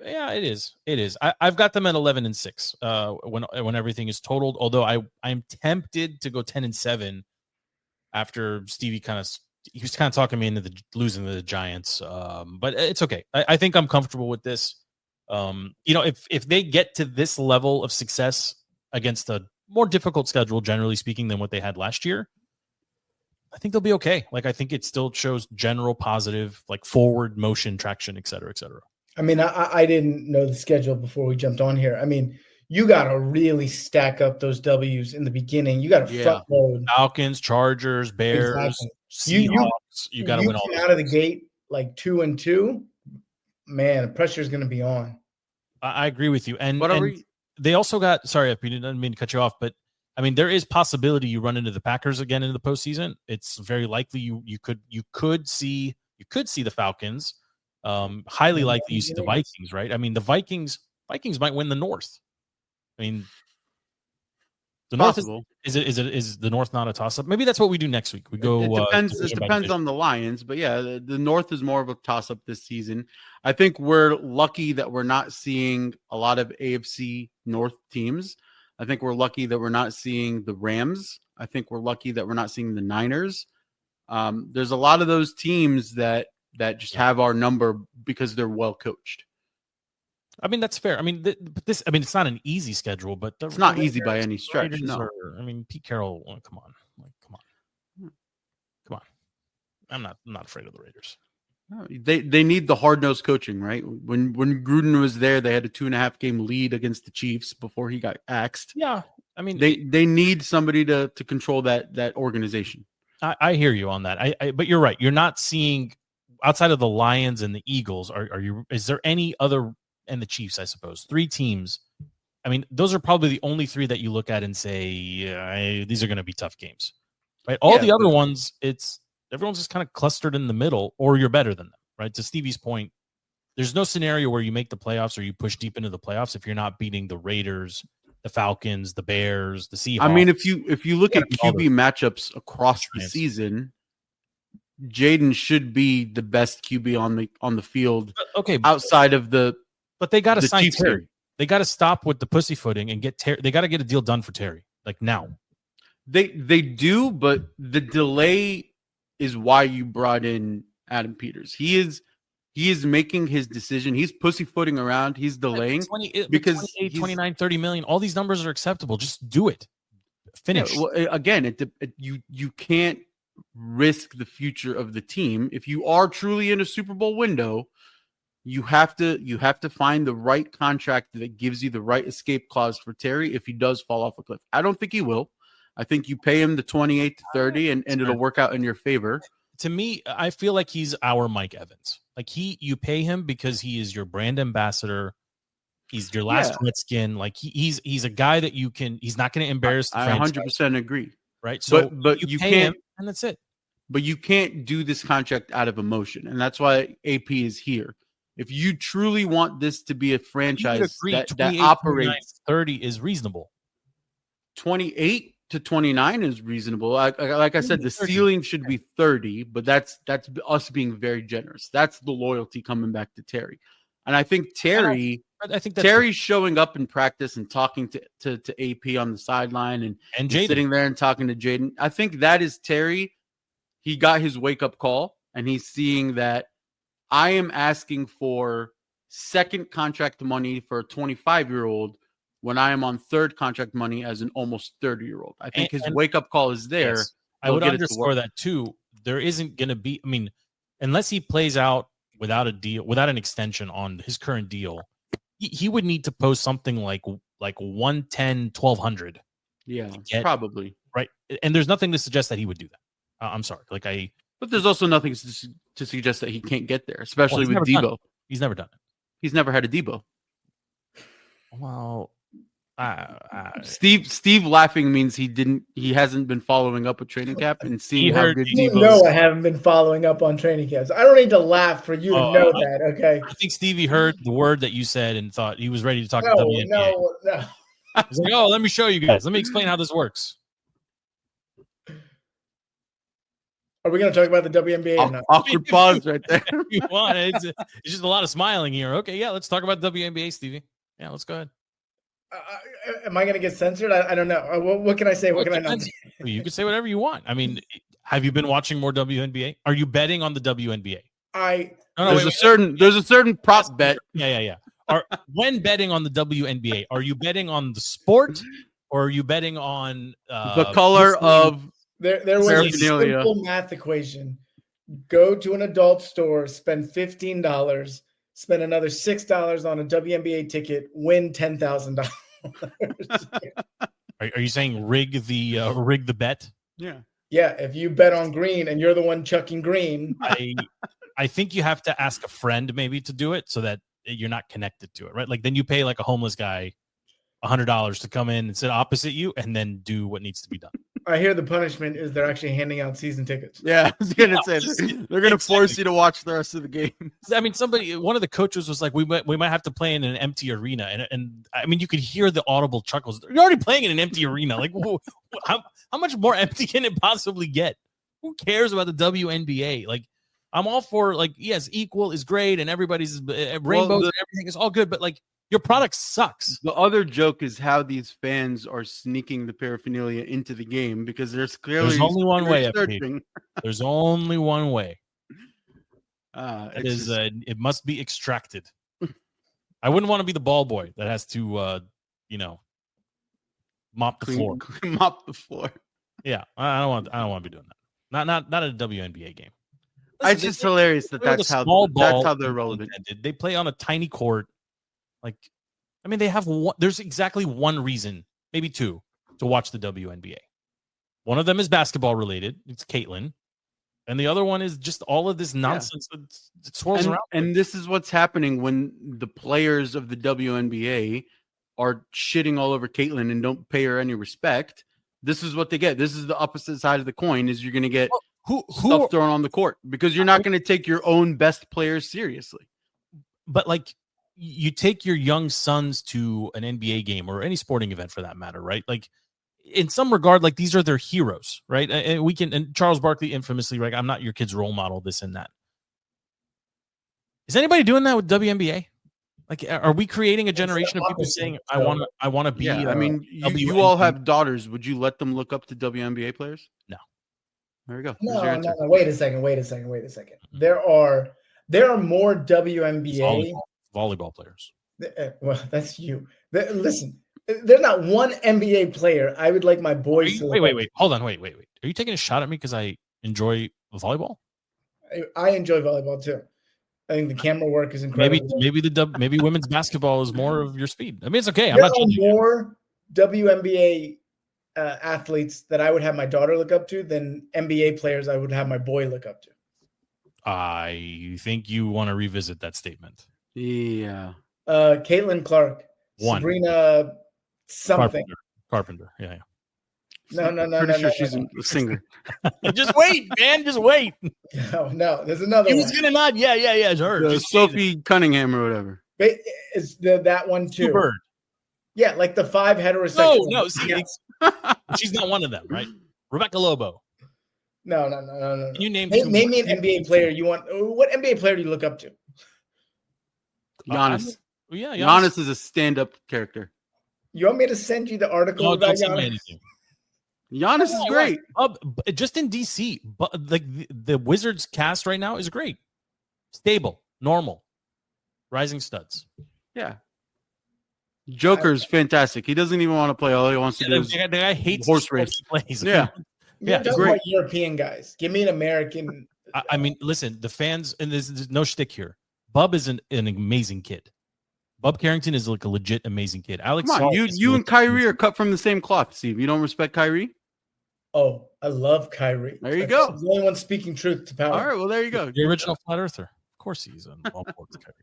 Yeah, it is. It is. I've got them at 11-6 when everything is totaled. Although I'm tempted to go 10-7 after Stevie kind of he was kind of talking me into losing to the Giants, but it's okay. I think I'm comfortable with this. If they get to this level of success against a more difficult schedule, generally speaking, than what they had last year, I think they'll be okay. Like, I think it still shows general positive, like forward motion, traction, et cetera, et cetera. I mean, I didn't know the schedule before we jumped on here. I mean, you got to really stack up those W's in the beginning. You got to front load. Falcons, Chargers, Bears, Seahawks. You got to win all those. Out of the gate like 2-2. Man, the pressure is going to be on. I agree with you. And they also got, sorry, I didn't mean to cut you off, but I mean, there is possibility you run into the Packers again in the postseason. It's very likely you could see the Falcons. Highly likely you see the Vikings, right? I mean, the Vikings might win the North. I mean, the North is the North not a toss up? Maybe that's what we do next week. We go. It depends on the Lions, but yeah, the North is more of a toss up this season. I think we're lucky that we're not seeing a lot of AFC North teams. I think we're lucky that we're not seeing the Rams. I think we're lucky that we're not seeing the Niners. There's a lot of those teams that just have our number because they're well coached. I mean, that's fair. I mean, it's not an easy schedule, but it's not easy by any stretch. No. Pete Carroll, come on. I'm not afraid of the Raiders. No, they need the hard-nosed coaching, right? When Gruden was there, they had a 2.5 game lead against the Chiefs before he got axed. Yeah. I mean, they need somebody to control that organization. I hear you on that. But you're right. You're not seeing outside of the Lions and the Eagles. Is there any other, and the Chiefs, I suppose, 3 teams? I mean, those are probably the only 3 that you look at and say, these are going to be tough games, right? All the other ones, everyone's just kind of clustered in the middle, or you're better than them, right? To Stevie's point, there's no scenario where you make the playoffs or you push deep into the playoffs if you're not beating the Raiders, the Falcons, the Bears, the Seahawks. I mean, if you look at QB matchups across the season, Jaden should be the best QB on the field. Okay, outside of but they got to sign Terry. They got to stop with the pussyfooting and get Terry. They got to get a deal done for Terry, like now. They do, but the delay is why you brought in Adam Peters. He is making his decision. He's pussyfooting around. He's delaying because 28, 29, 30 million. All these numbers are acceptable. Just do it. Finish. Yeah, well, again, you can't risk the future of the team. If you are truly in a Super Bowl window, you have to find the right contract that gives you the right escape clause for Terry if he does fall off a cliff. I don't think he will. I think you pay him the 28 to 30 and it'll work out in your favor. To me, I feel like he's our Mike Evans. Like you pay him because he is your brand ambassador. He's your last Redskin. Like he's a guy that he's not going to embarrass the franchise. 100% agree. Right. So but you pay can't, him and that's it. But you can't do this contract out of emotion. And that's why AP is here. If you truly want this to be a franchise that operates, 30 is reasonable. 28 to 29 is reasonable. Like I said, the ceiling should be 30, but that's us being very generous. That's the loyalty coming back to Terry. And I think Terry's showing up in practice and talking to AP on the sideline and sitting there and talking to Jaden. I think that is Terry. He got his wake-up call, and he's seeing that I am asking for second contract money for a 25-year-old when I am on third contract money as an almost 30-year-old. I think his wake-up call is there. Yes, I would underscore that too. There isn't going to be, I mean, unless he plays out without a deal, without an extension on his current deal, he would need to post something like 110, 1,200. Yeah, probably. Right. And there's nothing to suggest that he would do that. I'm sorry. But there's also nothing to suggest that he can't get there, especially with Debo. He's never done it. He's never had a Debo. Well, Steve laughing means he hasn't been following up with training camp and seeing how good Debo is. No, I haven't been following up on training camps. I don't need to laugh for you to know that, okay? I think Stevie heard the word that you said and thought he was ready to talk about WNBA. No. He's like, let me show you guys. Let me explain how this works. Are we going to talk about the WNBA or not? Awkward pause right there. You want it. It's just a lot of smiling here. Okay, yeah, let's talk about the WNBA, Stevie. Yeah, let's go ahead. Am I going to get censored? I don't know. What can I say? What can I not say? You can say whatever you want. I mean, Have you been watching more WNBA? Are you betting on the WNBA? There's a certain prop bet. Yeah. When betting on the WNBA, are you betting on the sport or are you betting on the color of there was a simple math equation. Go to an adult store, spend $15, spend another $6 on a WNBA ticket, win $10,000. Are you saying rig the bet? Yeah. Yeah, if you bet on green and you're the one chucking green. I think you have to ask a friend maybe to do it so that you're not connected to it, right? Like then you pay like a homeless guy $100 to come in and sit opposite you and then do what needs to be done. I hear the punishment is they're actually handing out season tickets. Yeah, I was gonna say they're gonna force you to watch the rest of the game. I mean, one of the coaches was like, we might have to play in an empty arena, and I mean, you could hear the audible chuckles. You're already playing in an empty arena. Like, how much more empty can it possibly get? Who cares about the WNBA? Like, I'm all for like, yes, equal is great, and everybody's rainbows and everything is all good, but like, your product sucks. The other joke is how these fans are sneaking the paraphernalia into the game because there's only one way. There's only one way. It must be extracted. I wouldn't want to be the ball boy that has to, mop the floor. Mop the floor. Yeah, I don't want to be doing that. Not at a WNBA game. Listen, it's just hilarious that's how they're relevant. They play on a tiny court. Like, I mean, they have there's exactly one reason, maybe two, to watch the WNBA. One of them is basketball related. It's Caitlin. And the other one is just all of this nonsense that swirls around. And this is what's happening when the players of the WNBA are shitting all over Caitlin and don't pay her any respect. This is what they get. This is the opposite side of the coin is you're going to get stuff thrown on the court because you're not going to take your own best players seriously. But like, you take your young sons to an NBA game or any sporting event for that matter, right? Like in some regard, like these are their heroes, right? And Charles Barkley infamously, like, I'm not your kid's role model, this and that. Is anybody doing that with WNBA? Like, are we creating a generation of people saying, I want to be, I mean, you all have daughters. Would you let them look up to WNBA players? No. There we go. No. Wait a second. There are more WNBA volleyball players. Well, that's you. Listen, there's not one NBA player I would like my boys to. Wait. Hold on. Wait. Are you taking a shot at me because I enjoy volleyball? I enjoy volleyball too. I think the camera work is incredible. Maybe women's basketball is more of your speed. I mean, it's okay. There are more WNBA athletes that I would have my daughter look up to than NBA players I would have my boy look up to. I think you want to revisit that statement. Yeah. Caitlin Clark. One. Sabrina something. Carpenter. Yeah. No. Pretty sure she's a singer. Just wait, man. Just wait. No. There's another one. He was gonna nod. Yeah. It's her. Sophie Cunningham or whatever. It's that one too. Bird. Yeah, like the 5 heterosexual. No. See, she's not one of them, right? Rebecca Lobo. No. Can you name me an NBA player you want? What NBA player do you look up to? Giannis. Yeah, Giannis is a stand-up character. You want me to send you the article about Giannis? Giannis is great. Just in DC, but like the Wizards cast right now is great, stable, normal, rising studs. Yeah. Joker's fantastic. He doesn't even want to play. All he wants to do is the guy hates horse race. Plays. Yeah. Great European guys. Give me an American. I mean, listen, the fans, and there's no shtick here. Bub is an amazing kid. Bub Carrington is like a legit amazing kid. Alex, come on, you and Kyrie are cut from the same cloth, Steve. You don't respect Kyrie? Oh, I love Kyrie. There you go. He's the only one speaking truth to power. All right, well, there you go. The original flat earther. Of course he's on all board with Kyrie.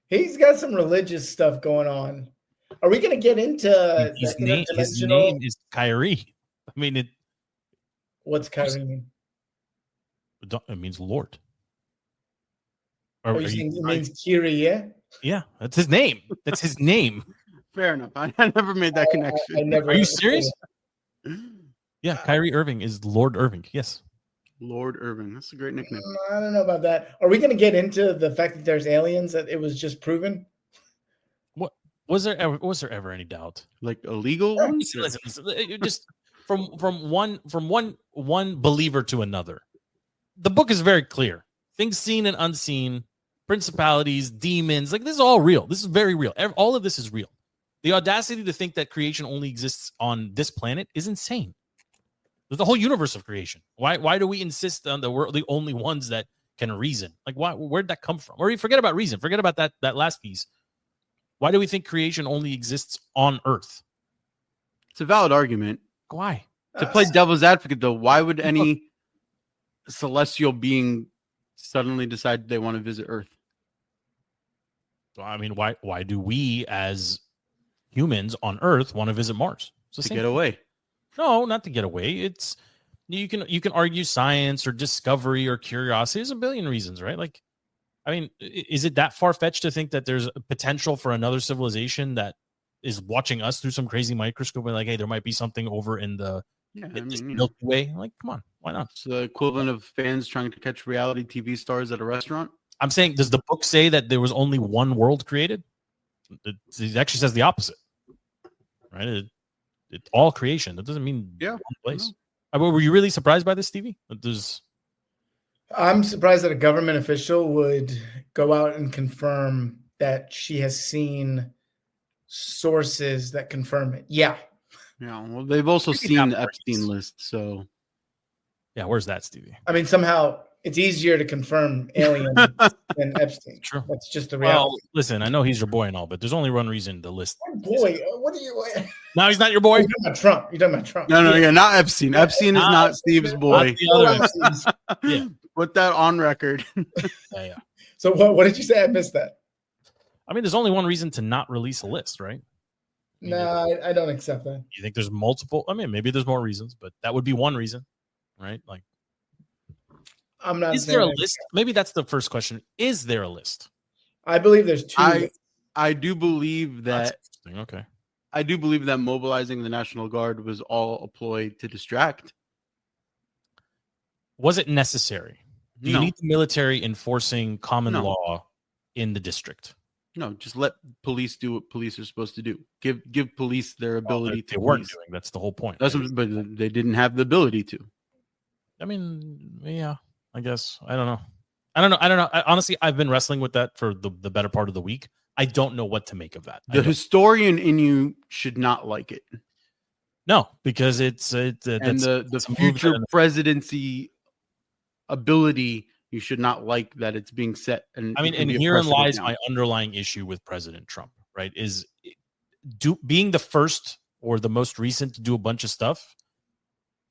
He's got some religious stuff going on. Are we going to get into his name is Kyrie. I mean, what's Kyrie mean? It means Lord. Are you saying it means Kyrie? Yeah, that's his name. That's his name. Fair enough. I never made that connection. Are you serious? Yeah, Kyrie Irving is Lord Irving. Yes. Lord Irving. That's a great nickname. I don't know about that. Are we going to get into the fact that there's aliens, that it was just proven? What was there ever any doubt? Like illegal ones? Listen, just from one believer to another. The book is very clear. Things seen and unseen, principalities, demons, like this is all real. This is very real. All of this is real. The audacity to think that creation only exists on this planet is insane. There's the whole universe of creation. Why do we insist on we're the only ones that can reason? Like, where'd that come from? Or you forget about reason. Forget about that last piece. Why do we think creation only exists on Earth? It's a valid argument. Why? To play devil's advocate, though, why would any celestial being suddenly decide they want to visit Earth? So, I mean, why do we as humans on Earth want to visit Mars? To get away. No, not to get away. It's you can argue science or discovery or curiosity. There's a billion reasons, right? Like, I mean, is it that far-fetched to think that there's a potential for another civilization that is watching us through some crazy microscope and like, hey, there might be something over in the Milky Way? Like, come on, why not? It's the equivalent of fans trying to catch reality TV stars at a restaurant. I'm saying, does the book say that there was only one world created? It actually says the opposite, right? It's all creation. That doesn't mean one place. Were you really surprised by this, Stevie? I'm surprised that a government official would go out and confirm that she has seen sources that confirm it. Yeah. Yeah. Well, they've also seen the Epstein list. So, yeah, where's that, Stevie? I mean, somehow it's easier to confirm aliens than Epstein. True. That's just the reality. Well, listen, I know he's your boy and all, but there's only one reason the list. Boy, what are you? No, he's not your boy. You're talking about Trump. You're talking about Trump. No, yeah, not Epstein. Epstein is not Steve's boy. Yeah. Put that on record. Yeah. So what did you say? I missed that. I mean, there's only one reason to not release a list, right? No, I don't accept that. You think there's multiple? I mean, maybe there's more reasons, but that would be one reason, right? Like, I'm not. Is there a list? Maybe that's the first question. Is there a list? I believe there's two. I do believe that. Okay. I do believe that mobilizing the National Guard was all a ploy to distract. Was it necessary? Do you need the military enforcing common No. law in the district? No, just let police do what police are supposed to do. Give police their ability to. They weren't doing. That's the whole point. That's but they didn't have the ability to. I mean, yeah, I guess. I don't know. Honestly, I've been wrestling with that for the better part of the week. I don't know what to make of that. The historian in you should not like it. No, because it's the future presidency ability. You should not like that it's being set. And I mean, and herein lies my underlying issue with President Trump, right? Is being the first or the most recent to do a bunch of stuff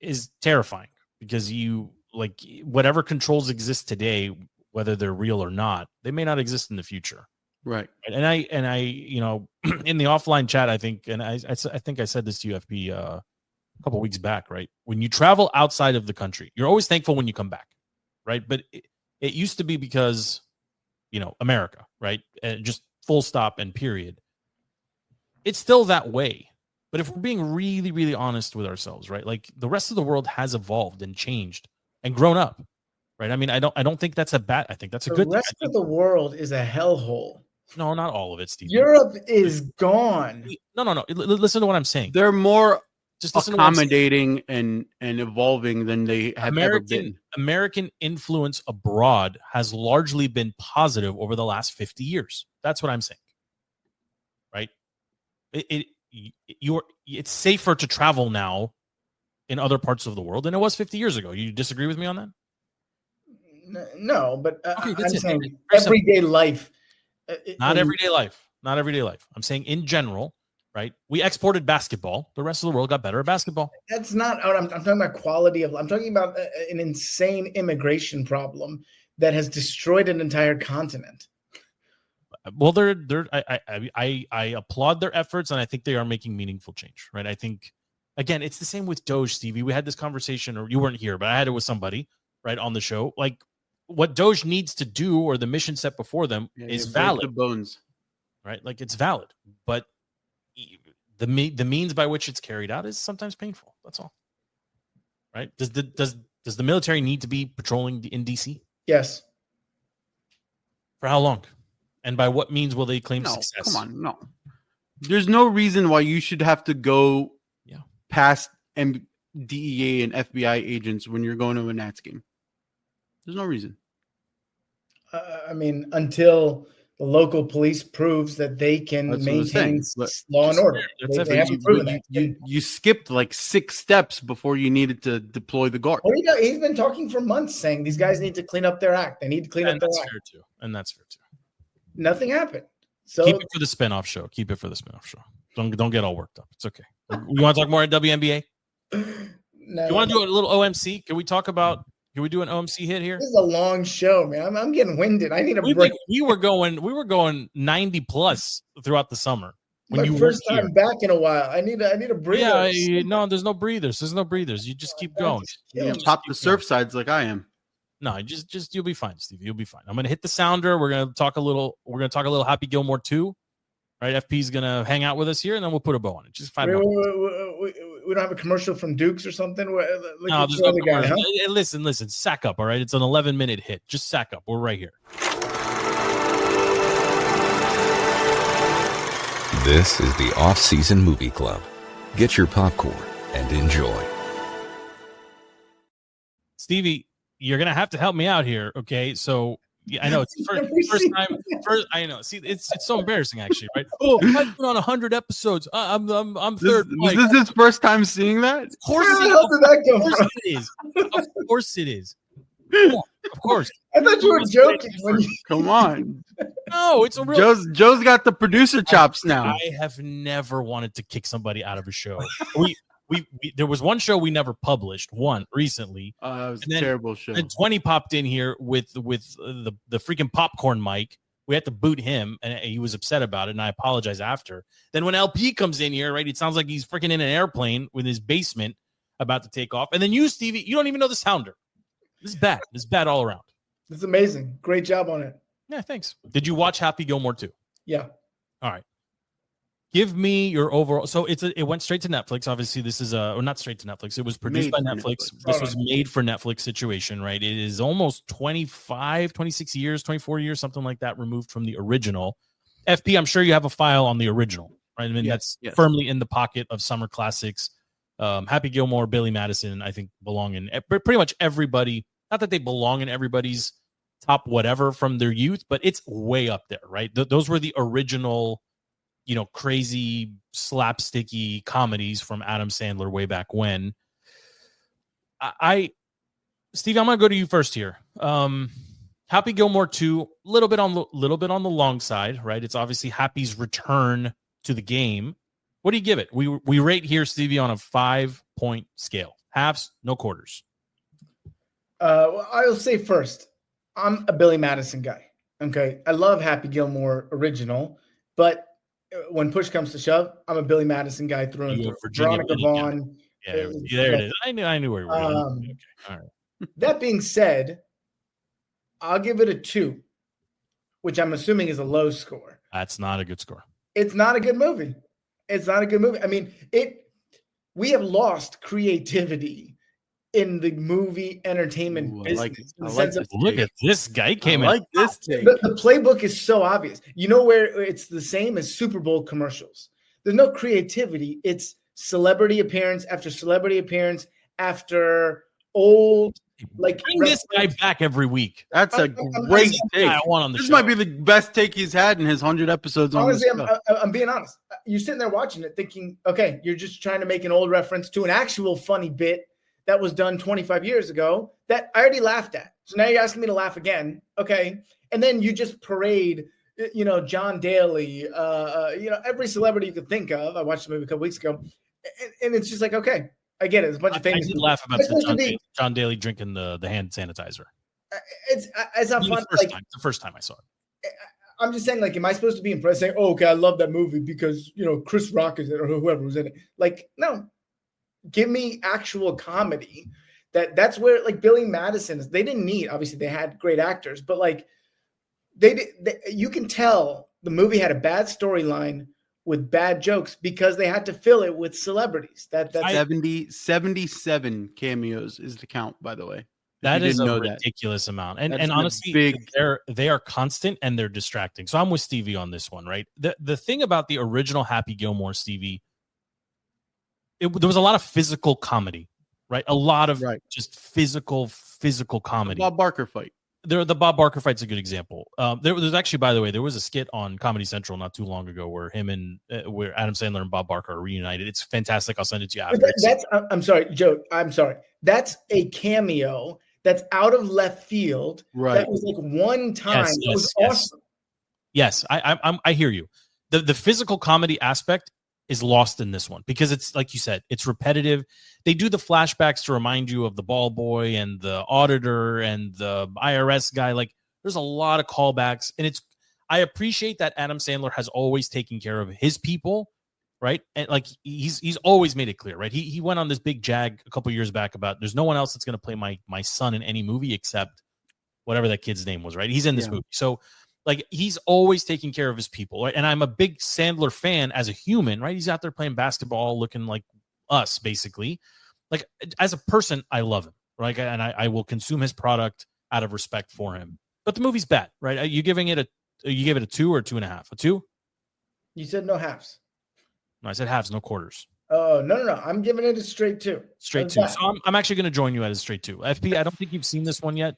is terrifying because you like whatever controls exist today, whether they're real or not, they may not exist in the future. Right. And I, you know, in the offline chat, I think, and I think I said this to you, FP, a couple weeks back, right? When you travel outside of the country, you're always thankful when you come back. Right. But it used to be because, you know, America, right? And just full stop and period. It's still that way. But if we're being really, really honest with ourselves, right? Like the rest of the world has evolved and changed and grown up. Right. I mean, I don't think that's a bad. I think that's a good thing. The rest of the world is a hellhole. No, not all of it, Steve. Europe is gone. No. Listen to what I'm saying. They're more just accommodating and evolving than they have ever been. American influence abroad has largely been positive over the last 50 years. That's what I'm saying. Right? It's safer to travel now in other parts of the world than it was 50 years ago. You disagree with me on that? No, but Okay, I'm saying everyday life. Not everyday life. Not everyday life. I'm saying in general. Right, we exported basketball. The rest of the world got better at basketball. That's not. I'm talking about quality of. I'm talking about an insane immigration problem that has destroyed an entire continent. Well, I applaud their efforts, and I think they are making meaningful change. Right, I think again, it's the same with Doge, Stevie. We had this conversation, or you weren't here, but I had it with somebody right on the show. Like what Doge needs to do, or the mission set before them, is valid. The bones, right? Like it's valid, but the means by which it's carried out is sometimes painful. That's all. Right? Does the military need to be patrolling in DC? Yes. For how long? And by what means will they claim success? Come on, no. There's no reason why you should have to go past and DEA and FBI agents when you're going to a Nats game. There's no reason. I mean, until the local police proves that they can maintain law and order. They haven't proven that. You skipped like 6 steps before you needed to deploy the guard. He's been talking for months saying these guys need to clean up their act. They need to clean up their act. And that's fair too. Nothing happened. So keep it for the spinoff show. Don't get all worked up. It's okay. You want to talk more at WNBA? No. You want to do a little OMC? Can we do an OMC hit here? This is a long show, man. I'm getting winded. I need a break. We were going 90 plus throughout the summer. My first time back in a while. I need a breather. Yeah, no, there's no breathers. You just keep going. Top the surf sides like I am. No, just you'll be fine, Steve. You'll be fine. I'm gonna hit the sounder. We're gonna talk a little Happy Gilmore 2. Right, FP's gonna hang out with us here, and then we'll put a bow on it. Just 5 minutes. We don't have a commercial from Dukes or something. No, there's no guy, huh? Listen, sack up. All right, it's an 11-minute hit. Just sack up. We're right here. This is the Off-Season Movie Club. Get your popcorn and enjoy. Stevie, you're gonna have to help me out here, okay? So. Yeah, I know it's first time. I know. See, it's so embarrassing, actually, right? Oh, I've been on 100 episodes. I'm third. Was this his first time seeing that? Of course it is. Of course it is. Of course. I thought you were joking. Come on. No, it's a real. Joe's got the producer chops now. I have never wanted to kick somebody out of a show. There was one show we never published, one recently. That was a terrible show. And 20 popped in here with the freaking popcorn mic. We had to boot him, and he was upset about it, and I apologize after. Then when LP comes in here, right, it sounds like he's freaking in an airplane with his basement about to take off. And then you, Stevie, you don't even know the sounder. This is bad. This is bad all around. It's amazing. Great job on it. Yeah, thanks. Did you watch Happy Gilmore 2? Yeah. All right. Give me your overall. So it went straight to Netflix. Obviously, this is not straight to Netflix. It was produced by Netflix. This was made for Netflix situation, right? It is almost 25, 26 years, 24 years, something like that, removed from the original. FP, I'm sure you have a file on the original, right? I mean, that's firmly in the pocket of summer classics. Happy Gilmore, Billy Madison, I think belong in pretty much everybody. Not that they belong in everybody's top whatever from their youth, but it's way up there, right? Those were the original, crazy slapsticky comedies from Adam Sandler way back when. Steve, I'm going to go to you first here. Happy Gilmore 2, little bit on the long side, right? It's obviously Happy's return to the game. What do you give it? We rate here, Stevie, on a 5-point scale. Halves, no quarters. I'll say first, I'm a Billy Madison guy. Okay, I love Happy Gilmore original, but when push comes to shove, I'm a Billy Madison guy through and through. Veronica Vaughn. Yeah, there it is. I knew where we were going. Okay. All right. That being said, I'll give it a 2, which I'm assuming is a low score. That's not a good score. It's not a good movie. I mean, we have lost creativity in the movie entertainment business. Look at this guy came in. This take. The playbook is so obvious. You know where it's the same as Super Bowl commercials. There's no creativity. It's celebrity appearance after celebrity appearance after old. Like bring this guy back every week. That's a great take. I want on the show. Might be the best take he's had in his 100 episodes. Honestly, I'm being honest. You're sitting there watching it, thinking, okay, you're just trying to make an old reference to an actual funny bit that was done 25 years ago that I already laughed at. So now you're asking me to laugh again. Okay. And then you just parade, John Daly, every celebrity you could think of. I watched the movie a couple weeks ago. And it's just like, okay, I get it. It's a bunch of famous. I did laugh about John Daly drinking the hand sanitizer. It's not fun. It's the first time I saw it. I'm just saying, like, am I supposed to be impressed saying, oh, okay, I love that movie because, Chris Rock is in it or whoever was in it. Like, no. Give me actual comedy. That's where, like, Billy Madison, they didn't need, obviously they had great actors, but like you can tell the movie had a bad storyline with bad jokes because they had to fill it with celebrities. That's 77 cameos is the count, by the way. That is a ridiculous amount. And honestly, they are constant and they're distracting. So I'm with Stevie on this one, right? The thing about the original Happy Gilmore, Stevie, there was a lot of physical comedy right? A lot of Right. just physical comedy. Bob Barker fight. The Bob Barker fight's a good example. There's actually, by the way, there was a skit on Comedy Central not too long ago where him and where Adam Sandler and Bob Barker are reunited. It's fantastic. I'll send it to you after. I'm sorry, Joe. I'm sorry. That's a cameo. That's out of left field. Right. That was like one time. Yes, It was yes. awesome. Yes, I hear you. The physical comedy aspect is lost in this one because it's like you said, it's repetitive. They do the flashbacks to remind you of the ball boy and the auditor and the IRS guy. Like there's a lot of callbacks, and I appreciate that Adam Sandler has always taken care of his people, right? And like he's always made it clear, right? He went on this big jag a couple years back about there's no one else that's going to play my son in any movie except whatever that kid's name was, right? He's in this movie, so. Like he's always taking care of his people, right? And I'm a big Sandler fan as a human, right? He's out there playing basketball, looking like us, basically. Like as a person, I love him, right? And I will consume his product out of respect for him. But the movie's bad, right? Are you giving it you gave it a 2 or 2.5? A 2? You said no halves. No, I said halves, no quarters. Oh, no. I'm giving it a straight 2. Straight 2. So I'm actually going to join you at a straight 2. FP, I don't think you've seen this one yet.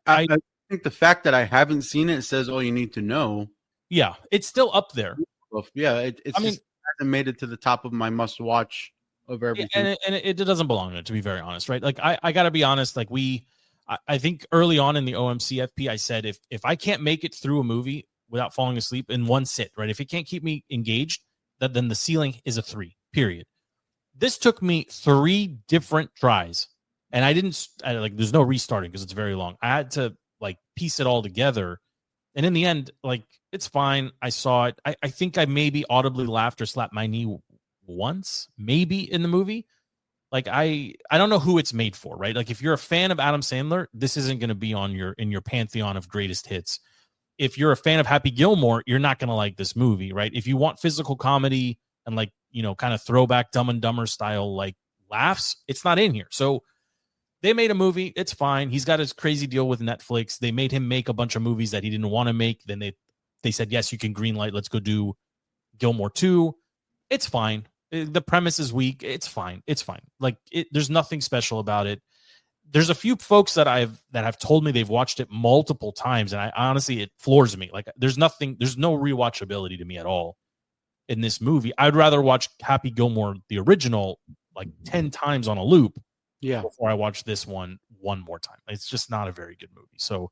I think the fact that I haven't seen it says all you need to know. Yeah, it's still up there. Well, yeah, it's just hasn't made it to the top of my must-watch of everything. And it doesn't belong there, to be very honest, right? Like I got to be honest. Like I think early on in the OMC FP, I said if I can't make it through a movie without falling asleep in one sit, right? If it can't keep me engaged, then the ceiling is a 3. Period. This took me 3 different tries, and there's no restarting because it's very long. I had to like piece it all together, and in the end, like it's fine. I saw it. I think I maybe audibly laughed or slapped my knee once, maybe in the movie. Like I don't know who it's made for, right? Like if you're a fan of Adam Sandler, this isn't going to be in your pantheon of greatest hits. If you're a fan of Happy Gilmore, you're not going to like this movie, right? If you want physical comedy and like, kind of throwback Dumb and Dumber style like laughs, it's not in here. So they made a movie. It's fine. He's got his crazy deal with Netflix. They made him make a bunch of movies that he didn't want to make. Then they said, yes, you can greenlight. Let's go do Gilmore 2. It's fine. The premise is weak. It's fine. It's fine. Like there's nothing special about it. There's a few folks that have told me they've watched it multiple times, and I honestly, it floors me. Like there's no rewatchability to me at all in this movie. I'd rather watch Happy Gilmore, the original, like 10 times on a loop. Yeah. Before I watch this one more time. It's just not a very good movie. So,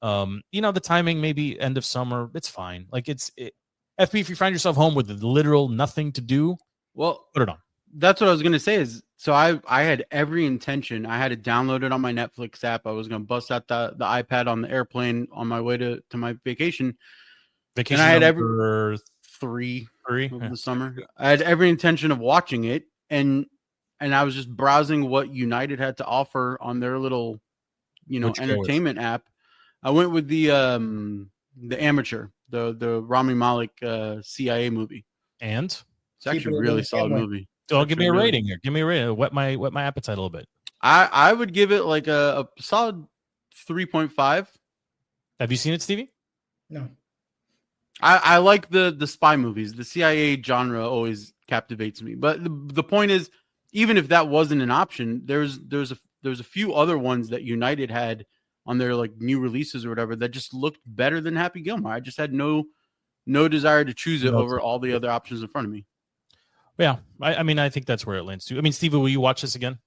the timing, maybe end of summer, it's fine. Like FP, if you find yourself home with literal nothing to do, well, put it on. That's what I was going to say is, so I had every intention. I had it downloaded on my Netflix app. I was going to bust out the iPad on the airplane on my way to my vacation. And I had every three of the summer. I had every intention of watching it. And I was just browsing what United had to offer on their little, entertainment app. I went with the Amateur, the Rami Malek CIA movie. And it's actually a really solid movie. Don't give me a rating here. Give me a rating. Whet my appetite a little bit. I would give it like a solid 3.5. Have you seen it, Stevie? No. I like the spy movies. The CIA genre always captivates me. But the point is, even if that wasn't an option, there's a few other ones that United had on their like new releases or whatever that just looked better than Happy Gilmore. I just had no desire to choose it over all the other options in front of me. Yeah, I mean, I think that's where it lands too. I mean, Steve, will you watch this again?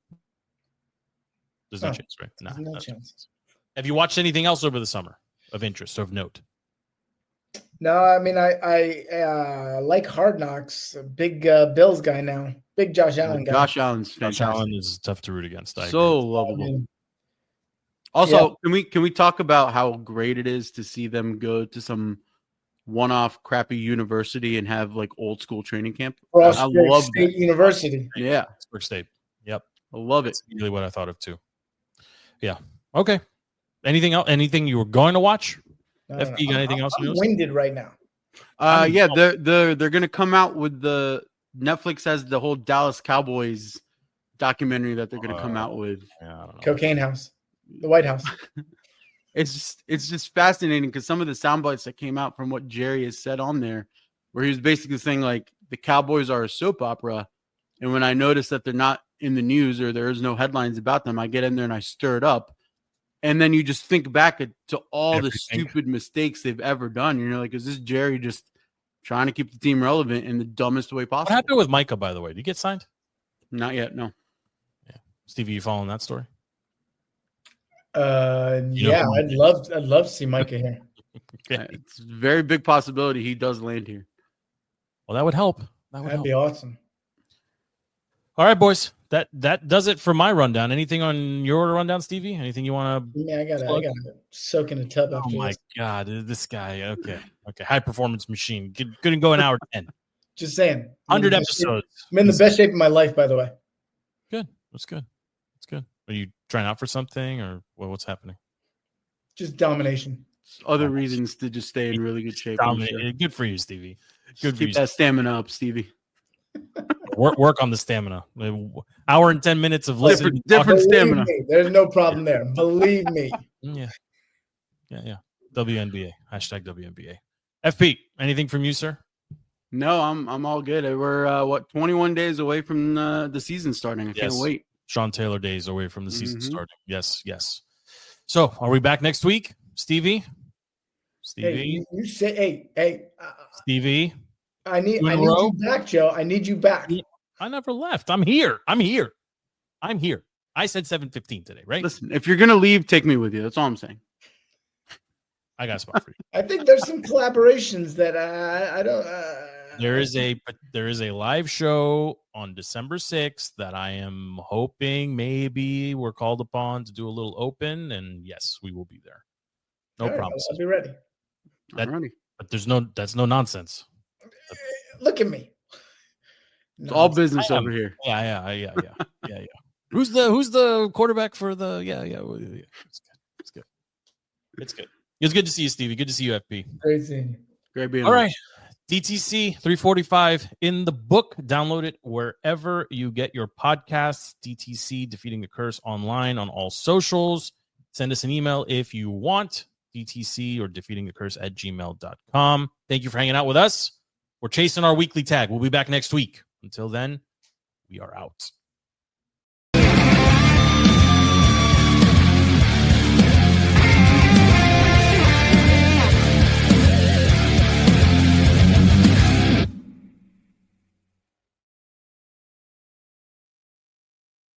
There's no chance, right? No chance. Have you watched anything else over the summer of interest or of note? No, I mean, I like Hard Knocks. A big Bills guy now. Big Josh Allen guy. Josh Allen's fantastic. Josh Allen is tough to root against. So lovable. Also, can we talk about how great it is to see them go to some one-off crappy university and have like old school training camp? I love State University. Yeah, Pittsburgh State. Yep, I love it. That's really what I thought of too. Yeah. Okay. Anything else? Anything you were going to watch? FP, you got anything else? I'm winded right now. Yeah, they're gonna come out with the Netflix has the whole Dallas Cowboys documentary that they're gonna come out with. Yeah, I don't know. Cocaine House, the White House. It's just fascinating because some of the sound bites that came out from what Jerry has said on there, where he was basically saying like the Cowboys are a soap opera, and when I noticed that they're not in the news or there's no headlines about them, I get in there and I stir it up. And then you just think back to all the stupid mistakes they've ever done. You're like, is this Jerry just trying to keep the team relevant in the dumbest way possible? What happened with Micah, by the way? Did he get signed? Not yet, no. Yeah. Stevie, you following that story? Yeah, I'd love to see Micah here. Okay. It's a very big possibility he does land here. Well, that would help. That'd be awesome. All right, boys. That does it for my rundown. Anything on your rundown, Stevie? Anything you want to? Yeah, I gotta soak in a tub after Oh my this. God, this guy. Okay. High performance machine. Couldn't go an hour 10. Just saying. 100 episodes. I'm in the best shape of my life, by the way. Good. That's good. That's good. Are you trying out for something or what's happening? Just domination. Other reasons to just stay in really good shape. Good for you, Stevie. Good. Keep that stamina up, Stevie. Work on the stamina. Hour and 10 minutes of listening. Different stamina. There's no problem there. Believe me. Yeah. WNBA. Hashtag WNBA. FP, anything from you, sir? No, I'm all good. We're 21 days away from the season starting. I can't wait. Sean Taylor days away from the season starting. Yes. So, are we back next week, Stevie? Hey, you say, hey, Stevie. I need you back, Joe. I need you back. I never left. I'm here. I said 7:15 today, right? Listen, if you're gonna leave, take me with you. That's all I'm saying. I got a spot for you. I think there's some collaborations that I don't. There is a live show on December 6th that I am hoping maybe we're called upon to do a little open, and yes, we will be there. No promises. I'll be ready. But that's no nonsense. Look at me. It's all business over here. Yeah. Who's the quarterback for the? Yeah. It's good. It's good to see you, Stevie. Good to see you, FP. Great seeing you. Great being all right. DTC 345 in the book. Download it wherever you get your podcasts. DTC Defeating the Curse online on all socials. Send us an email if you want. DTC or defeatingthecurse@gmail.com. Thank you for hanging out with us. We're chasing our weekly tag. We'll be back next week. Until then, we are out.